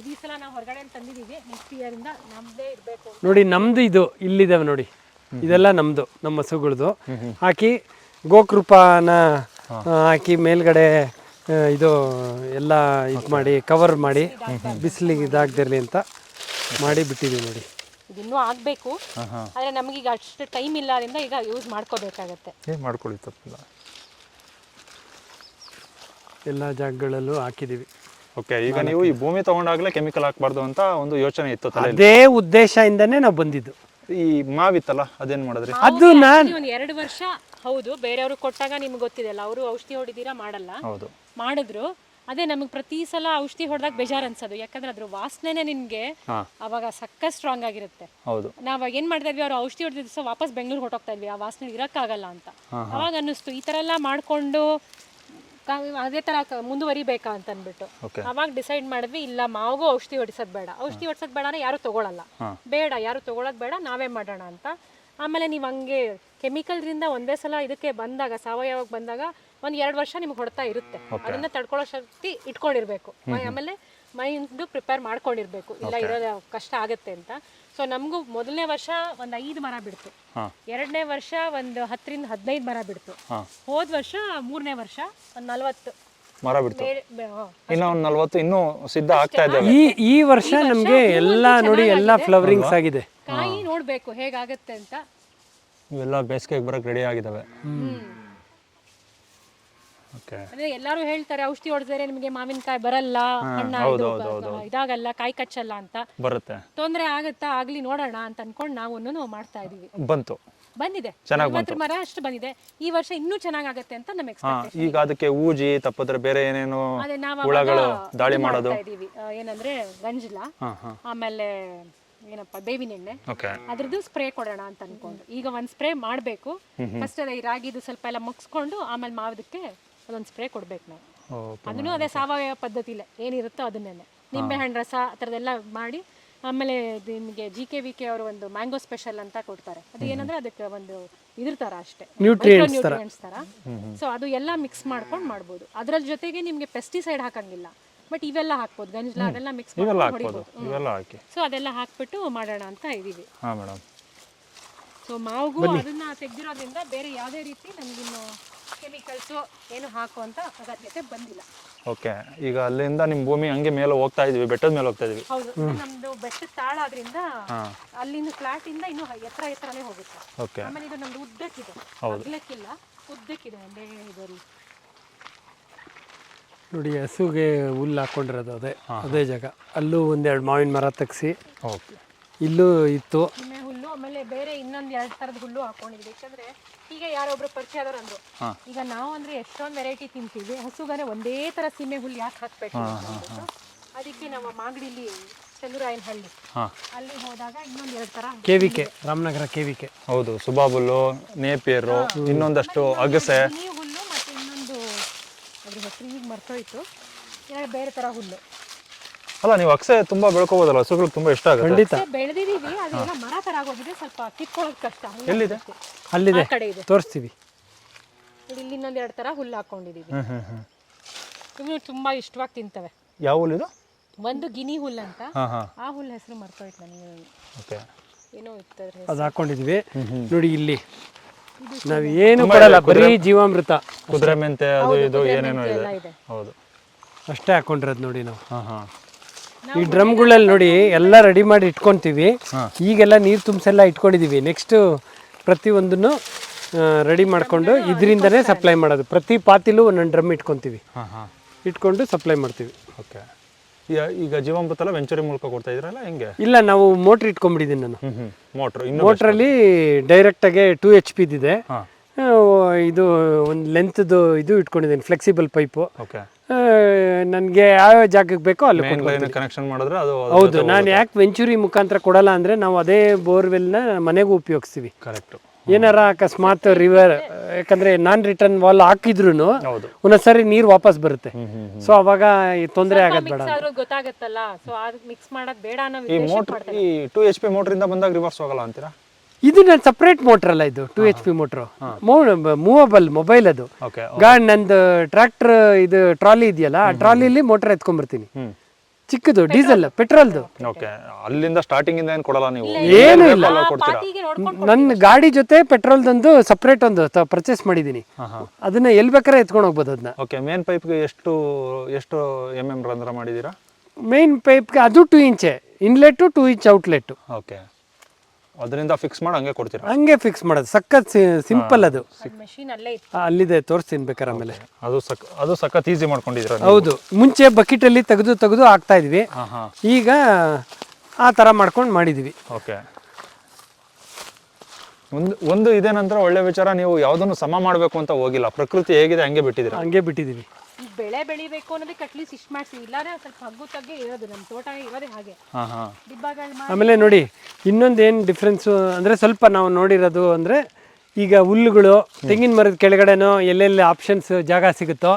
ಈ ಸಲ ನಾವು ಹೊರಗಡೆ ತಂದಿದ್ದೀವಿ, ನೆಕ್ಸ್ಟ್ ಇಯರ್ ಇಂದ ನಮ್ದೇ ಇರಬೇಕು. ನೋಡಿ ನಮ್ದು ಇದು ಇಲ್ಲಿದ್ದಾವೆ ನೋಡಿ, ಇದೆಲ್ಲ ನಮ್ದು, ನಮ್ಮ ಹಸುಗಳದು. ಹಾಕಿ ಗೋಕೃಪಾನ ಹಾಕಿ ಮೇಲ್ಗಡೆ ಇದು ಎಲ್ಲ ಇದು ಮಾಡಿ ಕವರ್ ಮಾಡಿ ಬಿಸಿಲಿಗೆ ಇದಾಗದಿರಲಿ ಅಂತ ಮಾಡಿ ಬಿಟ್ಟಿದ್ದೀವಿ ನೋಡಿ. ಇದಿನ್ನೂ ಆಗಬೇಕು, ಆದರೆ ನಮಗೀಗ ಅಷ್ಟು ಟೈಮ್ ಇಲ್ಲ, ಅದರಿಂದ ಈಗ ಯೂಸ್ ಮಾಡ್ಕೋಬೇಕಾಗತ್ತೆ. ಮಾಡ್ಕೊಳ್ಳಿ ತಪ್ಪಿಲ್ಲ. ಎಲ್ಲ ಜಾಗಗಳಲ್ಲೂ ಹಾಕಿದ್ದೀವಿ. ಓಕೆ. ಈಗ ನೀವು ಈ ಭೂಮಿ ತಗೊಂಡಾಗಲೇ ಕೆಮಿಕಲ್ ಹಾಕಬಾರ್ದು ಅಂತ ಒಂದು ಯೋಚನೆ ಇತ್ತು ತಲೆಯಲ್ಲಿ. ಅದೇ ಉದ್ದೇಶದಿಂದನೇ ನಾವು ಬಂದಿದ್ದು. ಈ ಮಾವಿತ್ತಲ್ಲ ಅದೇನ್ ಮಾಡಿದ್ರಿ? ಅದು ನಾನು ಒಂದು 2 ವರ್ಷ ಹೌದು ಬೇರೆಯವರು ಕೊಟ್ಟಾಗ ನಿಮ್ಗೆ ಗೊತ್ತಿದೆಯಲ್ಲ, ಅವರು ಔಷಧಿ ಹೊಡಿದಿರಾ ಮಾಡಲ್ಲ, ಮಾಡಿದ್ರು. ಅದೇ ನಮಗೆ ಪ್ರತಿ ಸಲ ಔಷಧಿ ಹೊಡೆದಾಗ ಬೇಜಾರು ಅನ್ಸೋದು, ಯಾಕಂದ್ರೆ ಅದ್ರ ವಾಸನೆನೇ ನಿಮ್ಗೆ ಅವಾಗ ಸಕ್ಕ ಸ್ಟ್ರಾಂಗ್ ಆಗಿರುತ್ತೆ. ನಾವಾಗ ಏನ್ ಮಾಡ್ತಾ ಇದ್ವಿ, ಅವ್ರು ಔಷಧಿ ಹೊಡೆದ ದಿವಸ ವಾಪಸ್ ಬೆಂಗಳೂರು ಹೊಟ್ಟೋಗ್ತಾ ಇದ್ವಿ, ಆ ವಾಸನೆ ಇರಕ್ಕಾಗಲ್ಲ ಅಂತ. ಅವಾಗ ಅನ್ನಿಸ್ತು ಈ ತರ ಎಲ್ಲ ಮಾಡ್ಕೊಂಡು ಅದೇ ತರ ಮುಂದುವರಿಬೇಕಾ ಅಂತ ಅಂದ್ಬಿಟ್ಟು ಅವಾಗ ಡಿಸೈಡ್ ಮಾಡಿದ್ವಿ, ಇಲ್ಲ ಮಾವಿಗೂ ಔಷಧಿ ಹೊಡಿಸೋದು ಬೇಡ, ಔಷಧಿ ಹೊಡ್ಸೋದು ಬೇಡ ಅಂದ್ರೆ ಯಾರು ತಗೊಳಲ್ಲ, ಬೇಡ ಯಾರು ತಗೊಳೋದು ಬೇಡ, ನಾವೇ ಮಾಡೋಣ ಅಂತ. ಆಮೇಲೆ ನೀವು ಹಂಗೆ ಕೆಮಿಕಲ್ರಿಂದ ಒಂದೇ ಸಲ ಇದಕ್ಕೆ ಬಂದಾಗ, ಸಾವಯವಕ್ಕೆ ಬಂದಾಗ 1-2 ವರ್ಷ ನಿಮ್ಗೆ ಹೊಡ್ತಾ ಇರುತ್ತೆ. ಅದನ್ನ ತಡ್ಕೊಳ್ಳೋ ಶಕ್ತಿ ಇಟ್ಕೊಂಡಿರ್ಬೇಕು, ಆಮೇಲೆ ಮೈಂಡ್ ಪ್ರಿಪೇರ್ ಮಾಡ್ಕೊಂಡಿರ್ಬೇಕು, ಇಲ್ಲ ಇರೋದು ಕಷ್ಟ ಆಗುತ್ತೆ ಅಂತ. ಸೊ ನಮಗೂ ಮೊದಲನೇ ವರ್ಷ ಒಂದು 5 ಮರ ಬಿಡ್ತು, 2ನೇ ವರ್ಷ ಒಂದು 10ರಿಂದ 15 ಮರ ಬಿಡ್ತು, ಹೋದ ವರ್ಷ 3ನೇ ವರ್ಷ ಒಂದು 40 ಮರ ಬಿಡ್ತು. ಇನ್ನ ಒಂದು 40 ಇನ್ನೂ ಸಿದ್ಧ ಆಗ್ತಾ ಇದೆ. ಈ ವರ್ಷ ನಮ್ಗೆ ಎಲ್ಲ ನೋಡಿ ಎಲ್ಲ ಫ್ಲವರಿಂಗ್ಸ್ ಆಗಿದೆ. ಕಾಯಿ ನೋಡ್ಬೇಕು ಹೇಗಾಗತ್ತೆ ಅಂತ. ಇವೆಲ್ಲ ಬೇಸಿಗೆಗೆ ಬರಕ್ ರೆಡಿ ಆಗಿದಾವೆ. ಓಕೆ. ಅಂದ್ರೆ ಎಲ್ಲರೂ ಹೇಳ್ತಾರೆ ಔಷಧಿ ಹೊಡೆದ್ರೆ ನಿಮಗೆ ಮಾವಿನಕಾಯಿ ಬರಲ್ಲ, ಹಣ್ಣ ಇದಾಗಲ್ಲ, ಕಾಯಿ ಕಚ್ಚಲ್ಲ ಅಂತ. ಬರುತ್ತೆ. ತೊಂದರೆ ಆಗತ್ತಾ, ಆಗ್ಲಿ ನೋಡೋಣ ಅಂತ ಅನ್ಕೊಂಡು ನಾವು ಮಾಡ್ತಾ ಇದೀವಿ. ಬಂದಿದೆ, 50 ಮರ ಅಷ್ಟು ಬಂದಿದೆ. ಈ ವರ್ಷ ಇನ್ನೂ ಚೆನ್ನಾಗಾಗತ್ತೆ ಅಂತ ನಮ್ಮ ಎಕ್ಸ್ಪೆಕ್ಟೇಷನ್. ಈಗ ಅದಕ್ಕೆ ಊಜಿ ತಪ್ಪದ್ರೆ ಬೇರೆ ಏನೇನು ಹುಳಗಳು ದಾಳಿ ಮಾಡೋದು ಇದೀವಿ. ಏನಂದ್ರೆ ಗಂಜಲ, ಆಮೇಲೆ ಏನಪ್ಪ ಬೇವಿನ ಎಣ್ಣೆ, ಅದ್ರದ್ದು ಸ್ಪ್ರೇ ಕೊಡೋಣ ಅಂತ ಅನ್ಕೊಂಡು ಈಗ ಒಂದ್ ಸ್ಪ್ರೇ ಮಾಡ್ಬೇಕು. ಫಸ್ಟ್ ಅದೇ ರಾಗಿದು ಸ್ವಲ್ಪ ಎಲ್ಲ ಮುಗಿಸ್ಕೊಂಡು ಆಮೇಲೆ ಮಾವದಕ್ಕೆ ಅದೊಂದು ಸ್ಪ್ರೇ ಕೊಡ್ಬೇಕು ನಾವು. ಅದನ್ನು ಅದೇ ಸಾವಯವ ಪದ್ಧತಿಲೇ ಏನಿರುತ್ತೋ ಅದನ್ನೇ ನಿಂಬೆ ಹಣ್ಣು ರಸ ಆ ಥರದ್ದೆಲ್ಲ ಮಾಡಿ. ಆಮೇಲೆ ನಿಮಗೆ GKVK ಅವರು ಒಂದು ಮ್ಯಾಂಗೋ ಸ್ಪೆಷಲ್ ಅಂತ ಕೊಡ್ತಾರೆ. ಅದು ಏನಂದ್ರೆ ಅದಕ್ಕೆ ಒಂದು ಇದ್ರ ತರ ಅಷ್ಟೇ, ನ್ಯೂಟ್ರಿಯೆಂಟ್ಸ್ ತರ. ಸೊ ಅದು ಎಲ್ಲ ಮಿಕ್ಸ್ ಮಾಡ್ಕೊಂಡು ಮಾಡ್ಬೋದು. ಅದ್ರ ಜೊತೆಗೆ ನಿಮ್ಗೆ ಪೆಸ್ಟಿಸೈಡ್ ಹಾಕಂಗಿಲ್ಲ, ಬಟ್ ಇವೆಲ್ಲ ಹಾಕ್ಬೋದು. ಗಂಜಲ ಅದೆಲ್ಲ ಮಿಕ್ಸ್ ಮಾಡಿ ಸೊ ಅದೆಲ್ಲ ಹಾಕ್ಬಿಟ್ಟು ಮಾಡೋಣ ಅಂತ ಇದೀವಿ. ಸೊ ಮಾವಿಗೂ ಅದನ್ನ ತೆಗ್ದಿರೋದ್ರಿಂದ ಬೇರೆ ಯಾವುದೇ ರೀತಿ ನಮಗಿನ್ನು ಕೆಮಿಕಲ್ಸು ಏನು ಹಾಕುವಂತ ಅಗತ್ಯತೆ ಬಂದಿಲ್ಲ. ಓಕೆ. ಈಗ ಅಲ್ಲಿಂದ ನಿಮ್ಮ ಭೂಮಿ ಹಂಗೆ ಮೇಲೆ ಹೋಗ್ತಾ ಇದೀವಿ, ಬೆಟ್ಟದ ಮೇಲೆ ಹೋಗ್ತಾ ಇದೀವಿ. ಹೌದು, ನಮ್ದು ಬೆಟ್ಟದ ತಾಳ ಆದ್ರಿಂದ ಅಲ್ಲಿಂದ ಫ್ಲಾಟ್ ಇಂದ ಇನ್ನೂ ಎತ್ತರನೇ ಹೋಗುತ್ತೆ. ಓಕೆ. ಆಮೇಲೆ ಇದು ನಮ್ದು ಉದ್ದಕ್ಕಿದೆ, ಅಗಲಕ್ಕಿಲ್ಲ, ಉದ್ದಕ್ಕಿದೆ ಒಂದೇ ಇದರಲ್ಲಿ. ನೋಡಿ ಹಸುಗೆ ಹುಲ್ಲು ಹಾಕೊಂಡಿರೋದು ಅದೇ ಜಾಗ. ಅಲ್ಲೂ ಒಂದೆರಡು ಮಾವಿನ ಮರ ತೆಗ್ಸಿ ಇಲ್ಲೂ ಇತ್ತು ಸೀಮೆ ಹುಲ್ಲು. ಆಮೇಲೆ ಬೇರೆ ಇನ್ನೊಂದು 2 ಥರದ ಹುಲ್ಲು ಹಾಕೊಂಡಿದ್ವಿ. ಯಾಕಂದ್ರೆ ಈಗ ಯಾರೊಬ್ರು ಪರಿಚಯ ಆದವ್ರು ಅಂದ್ರು, ಈಗ ನಾವು ಅಂದ್ರೆ ಎಷ್ಟೊಂದು ವೆರೈಟಿ ತಿಂತೀವಿ, ಹಸುಗಾನೆ ಒಂದೇ ತರ ಸೀಮೆ ಹುಲ್ಲು ಯಾಕೆ ಹಾಕ್ಬೇಕು ಅಂತ. ಅದಕ್ಕೆ ನಮ್ಮ ಮಾಗಡಿಲಿ ಚಂದ್ರಾಯನಹಳ್ಳಿ ಅಲ್ಲಿ ಹೋದಾಗ ಇನ್ನೊಂದು 2 ತರ KVK ರಾಮನಗರ KVK. ಹೌದು, ಸುಬಾಬುಲ್ಲು, ನೇಪಿಯರು, ಇನ್ನೊಂದಷ್ಟು ಅಗಸೆ ಹುಲ್ಲು, ಮತ್ತೆ ಇನ್ನೊಂದು ಅದ್ರ ಹೆಸರು ಈಗ ಮರ್ತೋಯ್ತು, 2 ಬೇರೆ ತರ ಹುಲ್ಲು. ಅಲ್ಲ, ನೀವು ಅಗಸೆ ತುಂಬಾ ಬೆಳ್ಕೋಬೋದಲ್ಲ, ಹಸುಗಳಿಗೆ ತುಂಬಾ ಇಷ್ಟ ಆಗುತ್ತೆ. ಖಂಡಿತ ಬೆಳೆದಿದ್ದೀವಿ, ಅದೆಲ್ಲ ಮರ ತರ ಆಗೋಗಿದೆ, ಸ್ವಲ್ಪ ಕಿತ್ಕೊಳ್ಳೋದು ಕಷ್ಟ. ಎಲ್ಲಿದೆ? ಅಲ್ಲಿದೆ, ತೋರಿಸ್ತೀವಿ. ಇಲ್ಲಿ ಇನ್ನೊಂದು 2 ತರ ಹುಲ್ಲು ಹಾಕೊಂಡಿದೀವಿ. ಇವು ತುಂಬಾ ಇಷ್ಟವಾಗಿ ತಿಂತವೆ. ಯಾವ ಹುಲ್ಲು ಇದು? ಒಂದು ಗಿನಿ ಹುಲ್ಲು ಅಂತ, ಆ ಹುಲ್ಲು ಹೆಸರು ಮರ್ತೋಯ್ತು ನನಗೆ. ಓಕೆ. ಏನೋ ಇತ್ತದ್ರೆ ಅದು ಹಾಕೊಂಡಿದ್ವಿ. ನೋಡಿ ಇಲ್ಲಿ ನಾವು ಏನು ಕೊಡಲ್ಲ, ಬರೀ ಜೀವಾಮೃತ, ಕುದುರೆ ಮೆಂತೆ, ಅದು ಇದು ಏನೇನೋ ಇದೆ. ಹೌದು, ಅಷ್ಟೇ ಹಾಕೊಂಡಿರೋದು ನೋಡಿ ನಾವು. ಈ ಡ್ರಮ್ಗಳಲ್ಲಿ ನೋಡಿ ಎಲ್ಲ ರೆಡಿ ಮಾಡಿ ಇಟ್ಕೊಂತೀವಿ. ಈಗೆಲ್ಲ ನೀರು ತುಂಬಿಸೆಲ್ಲ ಇಟ್ಕೊಂಡಿದೀವಿ. ನೆಕ್ಸ್ಟ್ ಪ್ರತಿಯೊಂದನ್ನು ರೆಡಿ ಮಾಡ್ಕೊಂಡು ಇದರಿಂದನೇ ಸಪ್ಲೈ ಮಾಡೋದು. ಪ್ರತಿ ಪಾತಿಲೂ ಒಂದೊಂದು ಡ್ರಮ್ ಇಟ್ಕೊಂತೀವಿ, ಇಟ್ಕೊಂಡು ಸಪ್ಲೈ ಮಾಡ್ತೀವಿ. ಓಕೆ. ಈಗ ಜೀವಾಮೃತ ಎಲ್ಲ ವೆಂಚುರಿ ಮೂಲಕ ಕೊಡ್ತಾ ಇದ್ರಲ್ಲ, ಹೆಂಗೆ? ಇಲ್ಲ, ನಾವು ಮೋಟ್ರ್ ಇಟ್ಕೊಂಡ್ಬಿಟ್ಟಿದ್ದೀನಿ ನಾನು. ಮೋಟ್ರಲ್ಲಿ ಡೈರೆಕ್ಟಾಗೆ 2 HP ಇದೆ. ಇದು ಒಂದು ಲೆಂತ್ದು ಇದು ಇಟ್ಕೊಂಡಿದ್ದೀನಿ, ಫ್ಲೆಕ್ಸಿಬಲ್ ಪೈಪು. ನನಗೆ ಯಾವ ಜಾಗಕ್ಕೆ ಬೇಕೋ ಅಲ್ಲಿ ಕನೆಕ್ಷನ್ ಮಾಡಿದ್ರೆ ಅದು. ಹೌದು, ನಾನು ಯಾಕೆ ವೆಂಚುರಿ ಮುಖಾಂತರ ಕೊಡಲ್ಲ ಅಂದರೆ ನಾವು ಅದೇ ಬೋರ್ವೆಲ್ನ ಮನೆಗೂ ಉಪಯೋಗಿಸ್ತೀವಿ. ಕರೆಕ್ಟ್. ಏನಾರ ಅಕಸ್ಮಾತ್ ರಿವರ್, ಯಾಕಂದ್ರೆ ನಾನ್ ರಿಟರ್ನ್ ವಾಲ್ ಹಾಕಿದ್ರು ಒಂದೊಂದ್ಸರಿ ನೀರು ವಾಪಸ್ ಬರುತ್ತೆ. ಸೊ ಅವಾಗ ತೊಂದರೆ ಆಗೋದು ಬೇಡ, ಗೊತ್ತಾಗತ್ತಲ್ಲ. ಸೊ ಮಿಕ್ಸ್ ಮಾಡೋದು ಬೇಡ ಅನ್ನೋ ಈ ಮೋಟರ್, ಈ 2 HP ಮೋಟರ್ ಇಂದ ಬಂದಾಗ ರಿವರ್ಸ್ ಹೋಗಲ್ಲ ಅಂತೀರಾ? ಇದು ನನ್ನ ಸಪ್ರೇಟ್ ಮೋಟರ್ ಅಲ್ಲ, ಇದು 2 HP ಮೋಟ್ರು, ಮೂವಬಲ್ ಮೊಬೈಲ್. ಅದು ನಂದು ಟ್ರ್ಯಾಕ್ಟರ್ ಇದು ಟ್ರಾಲಿ ಇದೆಯಲ್ಲ, ಆ ಟ್ರಾಲಿಲಿ ಮೋಟರ್ ಎತ್ಕೊಂಡ್ಬರ್ತೀನಿ. ಚಿಕ್ಕದು ಡೀಸೆಲ್ ಪೆಟ್ರೋಲ್ದು. ಅಲ್ಲಿಂದ ಸ್ಟಾರ್ಟಿಂಗ್ ಇಂದ ಏನು ಕೊಡಲ್ಲ ನೀವು? ಏನು ಇಲ್ಲ, ನನ್ನ ಗಾಡಿ ಜೊತೆ ಪೆಟ್ರೋಲ್ದೊಂದು ಸಪ್ರೇಟ್ ಒಂದು ಪರ್ಚೇಸ್ ಮಾಡಿದ್ದೀನಿ. ಅದನ್ನ ಎಲ್ಲಿ ಬೇಕಾದ್ರೆ ಎತ್ಕೊಂಡು ಹೋಗ್ಬೋದು ಅದನ್ನ. ಓಕೆ. ಮೇನ್ ಪೈಪ್ಗೆ ಎಷ್ಟು mm ರಂಧ್ರ ಮಾಡಿದ್ದೀರಾ? ಮೇನ್ ಪೈಪ್ಗೆ ಅದು 2 inch inlet, 2 inch outlet. Okay. ಅದರಿಂದ ಫಿಕ್ಸ್ ಮಾಡಿ ಹಂಗೆ ಕೊಡ್ತೀರಾ? ಹಂಗೆ ಫಿಕ್ಸ್ ಮಾಡೋದು, ಸಖತ್ ಸಿಂಪಲ್. ಅದು ಮೆಷಿನ್ ಅಲ್ಲೇ ಅಲ್ಲಿದೆ, ತೋರಿಸ್ತೀನಿ ಬೇಕಾರೆ ಆಮೇಲೆ. ಅದು ಸಖತ್ ಈಸಿ ಮಾಡ್ಕೊಂಡಿದ್ದೀರಾ? ಹೌದು, ಮುಂಚೆ ಬಕೆಟ್ ಅಲ್ಲಿ ತೆಗೆದು ಹಾಕ್ತಾ ಇದ್ವಿ, ಈಗ ಆ ತರ ಮಾಡ್ಕೊಂಡು ಮಾಡಿದೀವಿ. ಓಕೆ. ಒಂದು ಇದೇ ನಂತರ ಒಳ್ಳೆ ವಿಚಾರ, ನೀವು ಯಾವುದನ್ನು ಸಮ ಮಾಡಬೇಕು ಅಂತ ಹೋಗಿಲ್ಲ, ಪ್ರಕೃತಿ ಹೇಗಿದೆ ಹಂಗೆ ಬಿಟ್ಟಿದ್ದೀರಾ. ಹಂಗೆ ಬಿಟ್ಟಿದೀವಿ. ಬೆಳೆ ಬೆಳಿಬೇಕು ಅನ್ನೋದಕ್ಕೆ ಅಟ್ಲೀಸ್ಟ್ ಇಷ್ಟು ಮಾಡಿಸಿ, ಇಲ್ಲಾಂದ್ರೆ ಸ್ವಲ್ಪ ಹಗ್ಗು ತಗ್ಗೆ ಇರೋದು. ನಮ್ಮ ತೋಟ ಇರೋದೇ ಹಾಗೆ. ಆಮೇಲೆ ನೋಡಿ ಇನ್ನೊಂದೇನು ಡಿಫ್ರೆನ್ಸು ಅಂದರೆ, ಸ್ವಲ್ಪ ನಾವು ನೋಡಿರೋದು ಅಂದರೆ, ಈಗ ಹುಲ್ಲುಗಳು ತೆಂಗಿನ ಮರದ ಕೆಳಗಡೆನೋ ಎಲ್ಲೆಲ್ಲಿ ಆಪ್ಷನ್ಸ್ ಜಾಗ ಸಿಗುತ್ತೋ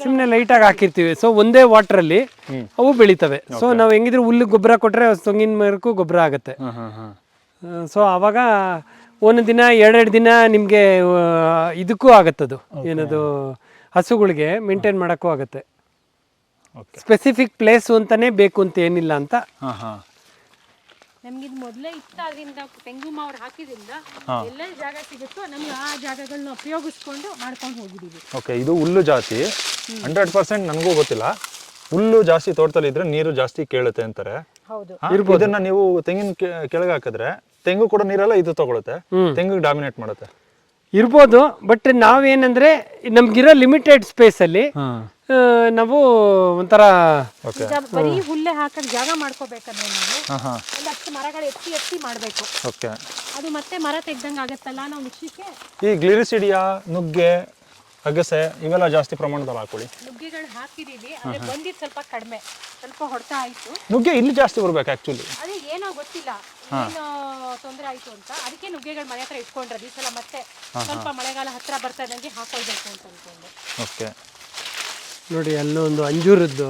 ಸುಮ್ಮನೆ ಲೈಟಾಗಿ ಹಾಕಿರ್ತೀವಿ. ಸೊ ಒಂದೇ ವಾಟ್ರಲ್ಲಿ ಅವು ಬೆಳಿತವೆ. ಸೊ ನಾವು ಹೆಂಗಿದ್ರು ಹುಲ್ಲು ಗೊಬ್ಬರ ಕೊಟ್ಟರೆ ತೆಂಗಿನ ಮರಕ್ಕೂ ಗೊಬ್ಬರ ಆಗುತ್ತೆ. ಸೊ ಆವಾಗ ಒಂದೊಂದು ದಿನ 2 ದಿನ ನಿಮಗೆ ಇದಕ್ಕೂ ಆಗುತ್ತದು, ಏನದು ಹಸುಗಳಿಗೆ ಮೇಂಟೈನ್ ಮಾಡೋಕ್ಕೂ ಆಗುತ್ತೆ. ಸ್ಪೆಸಿಫಿಕ್ ಪ್ಲೇಸು ಅಂತಾನೆ ಬೇಕು ಅಂತ ಏನಿಲ್ಲ ಅಂತ. ನಮ್ಗೆ ಇದು ಮೊದಲೇ ಇತ್ತು, ಅದರಿಂದ ತೆಂಗು ಮಾವ್ರು ಹಾಕಿದ್ರಿಂದ ಎಲ್ಲ ಜಾಗ ಸಿಗುತ್ತೋ ನಮ್ಗೆ ಆ ಜಾಗಗಳನ್ನ ಉಪಯೋಗಿಸ್ಕೊಂಡು ಮಾಡ್ಕೊಂಡು ಹೋಗಿದ್ದೀವಿ. ಓಕೆ. ಇದು ಹುಲ್ಲು ಜಾತಿ 100% ನನಗೂ ಗೊತ್ತಿಲ್ಲ. ಹುಲ್ಲು ಜಾಸ್ತಿ ತೋಟದಲ್ಲಿ ಇದ್ರೆ ನೀರು ಜಾಸ್ತಿ ಕೇಳುತ್ತೆ ಅಂತಾರೆ. ಇದನ್ನ ನೀವು ತೆಂಗಿನ ಕೆಳಗೆ ಹಾಕಿದ್ರೆ ತೆಂಗು ಕೂಡ ನೀರೆಲ್ಲ ಇದು ತಗೊಳುತ್ತೆ, ತೆಂಗಿಗೆ ಡಾಮಿನೇಟ್ ಮಾಡುತ್ತೆ. ಇರ್ಬೋದು, ಬಟ್ ನಾವೇನಂದ್ರೆ ನಮ್ಗಿರೋ ಲಿಮಿಟೆಡ್ ಸ್ಪೇಸಲ್ಲಿ ನಾವು ಒಂಥರ ಈಗ ಬರೀ ಹುಲ್ಲೆ ಹಾಕಕ್ ಜಾಗ ಮಾಡ್ಕೋಬೇಕಂದ್ರೆ ನಾವು ಹಾಂ ಹಾಂ ಒಂದಷ್ಟು ಮರಗಳು ಎತ್ತಿ ಎತ್ತಿ ಮಾಡಬೇಕು. ಓಕೆ. ಅದು ಮತ್ತೆ ಮರ ತೆಗ್ದಂಗೆ ಆಗತ್ತಲ್ಲ ನಾವು ಮಿಕ್ಸಿಗೆ. ಈ ಗ್ಲಿರಿಸಿಡಿಯಾ, ನುಗ್ಗೆ, ಅಗಸೆ ಇವೆಲ್ಲ ಜಾಸ್ತಿ ಪ್ರಮಾಣದಲ್ಲಿ ಹಾಕೊಳ್ಳಿ. ನುಗ್ಗೆಗಳು ಹಾಕಿದೀವಿ, ಆದ್ರೆ ಬಂದಿದ್ದು ಸ್ವಲ್ಪ ಕಡಿಮೆ, ಸ್ವಲ್ಪ ಹೊಡೆತ ಆಯ್ತು. ನುಗ್ಗೆ ಇಲ್ಲಿ ಜಾಸ್ತಿ ಬರ್ಬೇಕು ಆ್ಯಕ್ಚುಲಿ. ಅದೇ ಏನೋ ಗೊತ್ತಿಲ್ಲ ಏನು ತೊಂದರೆ ಆಯ್ತು ಅಂತ, ಅದಕ್ಕೆ ನುಗ್ಗೆಗಳು ಮನೆ ಹತ್ರ ಇಟ್ಕೊಂಡ್ರೆ ಈ ಸಲ ಮತ್ತೆ ಸ್ವಲ್ಪ ಮಳೆಗಾಲ ಹತ್ರ ಬರ್ತಾ ಇದ್ದಂಗೆ ಹಾಕೊಳ್ಬೇಕು ಅಂತ ಅನ್ಕೊಂಡು. ಓಕೆ. ನೋಡಿ ಅಲ್ಲೊಂದು ಅಂಜೂರದ್ದು.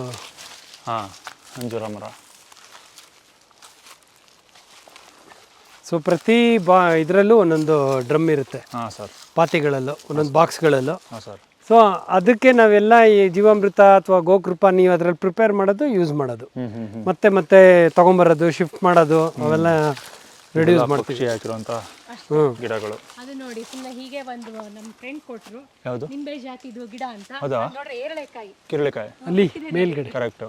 ಹಾಂ, ಅಂಜೂರ ಮರ. ಸೊ ಪ್ರತಿ ಇದರಲ್ಲೂ ಒಂದೊಂದು ಡ್ರಮ್ ಇರುತ್ತೆ, ಹಾಂ ಸರ್. ಪಾತಿಗಳಲ್ಲೂ ಒಂದೊಂದು ಬಾಕ್ಸ್ಗಳಲ್ಲೂ. ಹಾಂ ಸರ್. ಸೊ ಅದಕ್ಕೆ ನಾವೆಲ್ಲ ಈ ಜೀವಾಮೃತ ಅಥವಾ ಗೋಕೃಪ ನೀವು ಅದರಲ್ಲಿ ಪ್ರಿಪೇರ್ ಮಾಡೋದು, ಯೂಸ್ ಮಾಡೋದು, ಮತ್ತೆ ಮತ್ತೆ ತಗೊಂಬರೋದು, ಶಿಫ್ಟ್ ಮಾಡೋದು, ಅವೆಲ್ಲ ರೆಡ್ಯೂಸ್ ಮಾಡ್ತೀವಿ. ಕೃಷಿ ಹಾಕಿರುವಂಥ ಗಿಡಗಳು. ಅದು ನೋಡಿ ಸುಮ್ಮನೆ ಹೀಗೆ ಒಂದು ನಮ್ಮ ಫ್ರೆಂಡ್ ಕೊಟ್ಟರು, ಯಾವುದು? ನಿಂಬೆ ಜಾತಿದು ಗಿಡ ಅಂತ. ಹೌದಾ? ನೋಡ್ರೆ ಏರಳೆಕಾಯಿ, ಕಿರಳಿಕಾಯಿ ಅಲ್ಲಿ ಮೇಲ್ಗಡೆ. ಕರೆಕ್ಟು.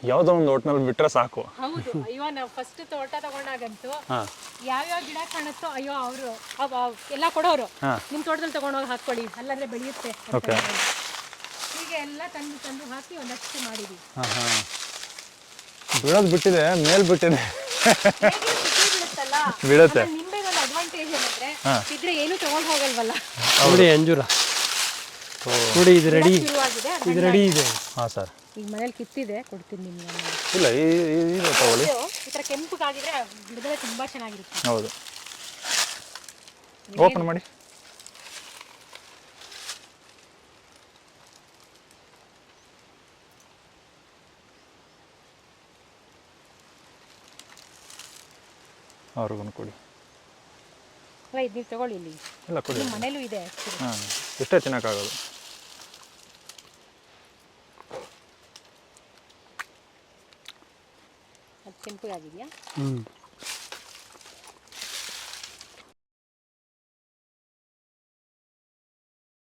ಯಾವುದೋ ಒಂದು ಒಟ್ಟಿನಲ್ಲಿ ಬಿಟ್ಟರೆ ಸಾಕು. ಹೌದು. ಅಯ್ಯೋ ನಾವು ಫಸ್ಟ್ ತೋಟ ತಗೊಂಡಾಗಂತೂ ಹಾಂ, ಯಾವ್ಯಾವ ಗಿಡ ಕಾಣುತ್ತೋ ಅಯ್ಯೋ ಅವರು ಎಲ್ಲ ಕೊಡೋರು, ನಿಮ್ಮ ತೋಟದಲ್ಲಿ ತಗೊಂಡೋಗಿ ಹಾಕೊಳ್ಳಿ ಅಲ್ಲಂದ್ರೆ ಬೆಳೆಯುತ್ತೆ ಅಂತ ಓಕೆ. ಹೇಳಿ. ಹೀಗೆ ಎಲ್ಲ ತಂದು ತಂದು ಹಾಕಿ ಒಂದಷ್ಟು ಮಾಡಿದ್ವಿ. ಹಾಂ ಹಾಂ. ಬೀಳೋದು ಬಿಟ್ಟಿದೆ, ಮೇಲ್ ಬಿಟ್ಟಿದೆ. ಬೀಳುತ್ತಲ್ಲ, ಬೀಳುತ್ತೆ. ನಿಂಬೆಗೊಂದು ಅಡ್ವಾಂಟೇಜ್ ಏನಂದ್ರೆ ಇದ್ರೆ ಏನು ತಗೊಂಡು ಹೋಗಲ್ವಲ್ಲ. ನೋಡಿ ಅಂಜೂರ ನೋಡಿ, ಇದು ರೆಡಿ, ಶುರುವಾಗಿದೆ. ಇದು ರೆಡಿ ಇದೆ. ಹಾಂ ಸರ್. ಈಗ ಮನೇಲಿ ಕಿತ್ತಿದೆ, ಕೊಡ್ತೀನಿ ನಿಮ್ಗೆ. ಇಲ್ಲ, ಇದು ತಗೊಳ್ಳಿ. ಈ ಥರ ಕೆಂಪುಗಾಗಿದ್ರೆ ಬಿಡುಗಡೆ ತುಂಬಾ ಚೆನ್ನಾಗಿರುತ್ತೆ. ಹೌದು. ಓಪನ್ ಮಾಡಿ. ಅವ್ರಿಗೂ ಕೊಡಿ. ಅಲ್ಲ ಇದು ನೀವು ತಗೊಳ್ಳಿ, ಇಲ್ಲಿ ಇಲ್ಲ ಕೊಡಿ. ನಿಮ್ಮ ಮನೇಲೂ ಇದೆ. ಹಾಂ, ಎಷ್ಟೇ ತಿನ್ನೋಕ್ಕಾಗೋದು. ಅದು ಕೆಂಪುಗಾಗಿದೆಯಾ?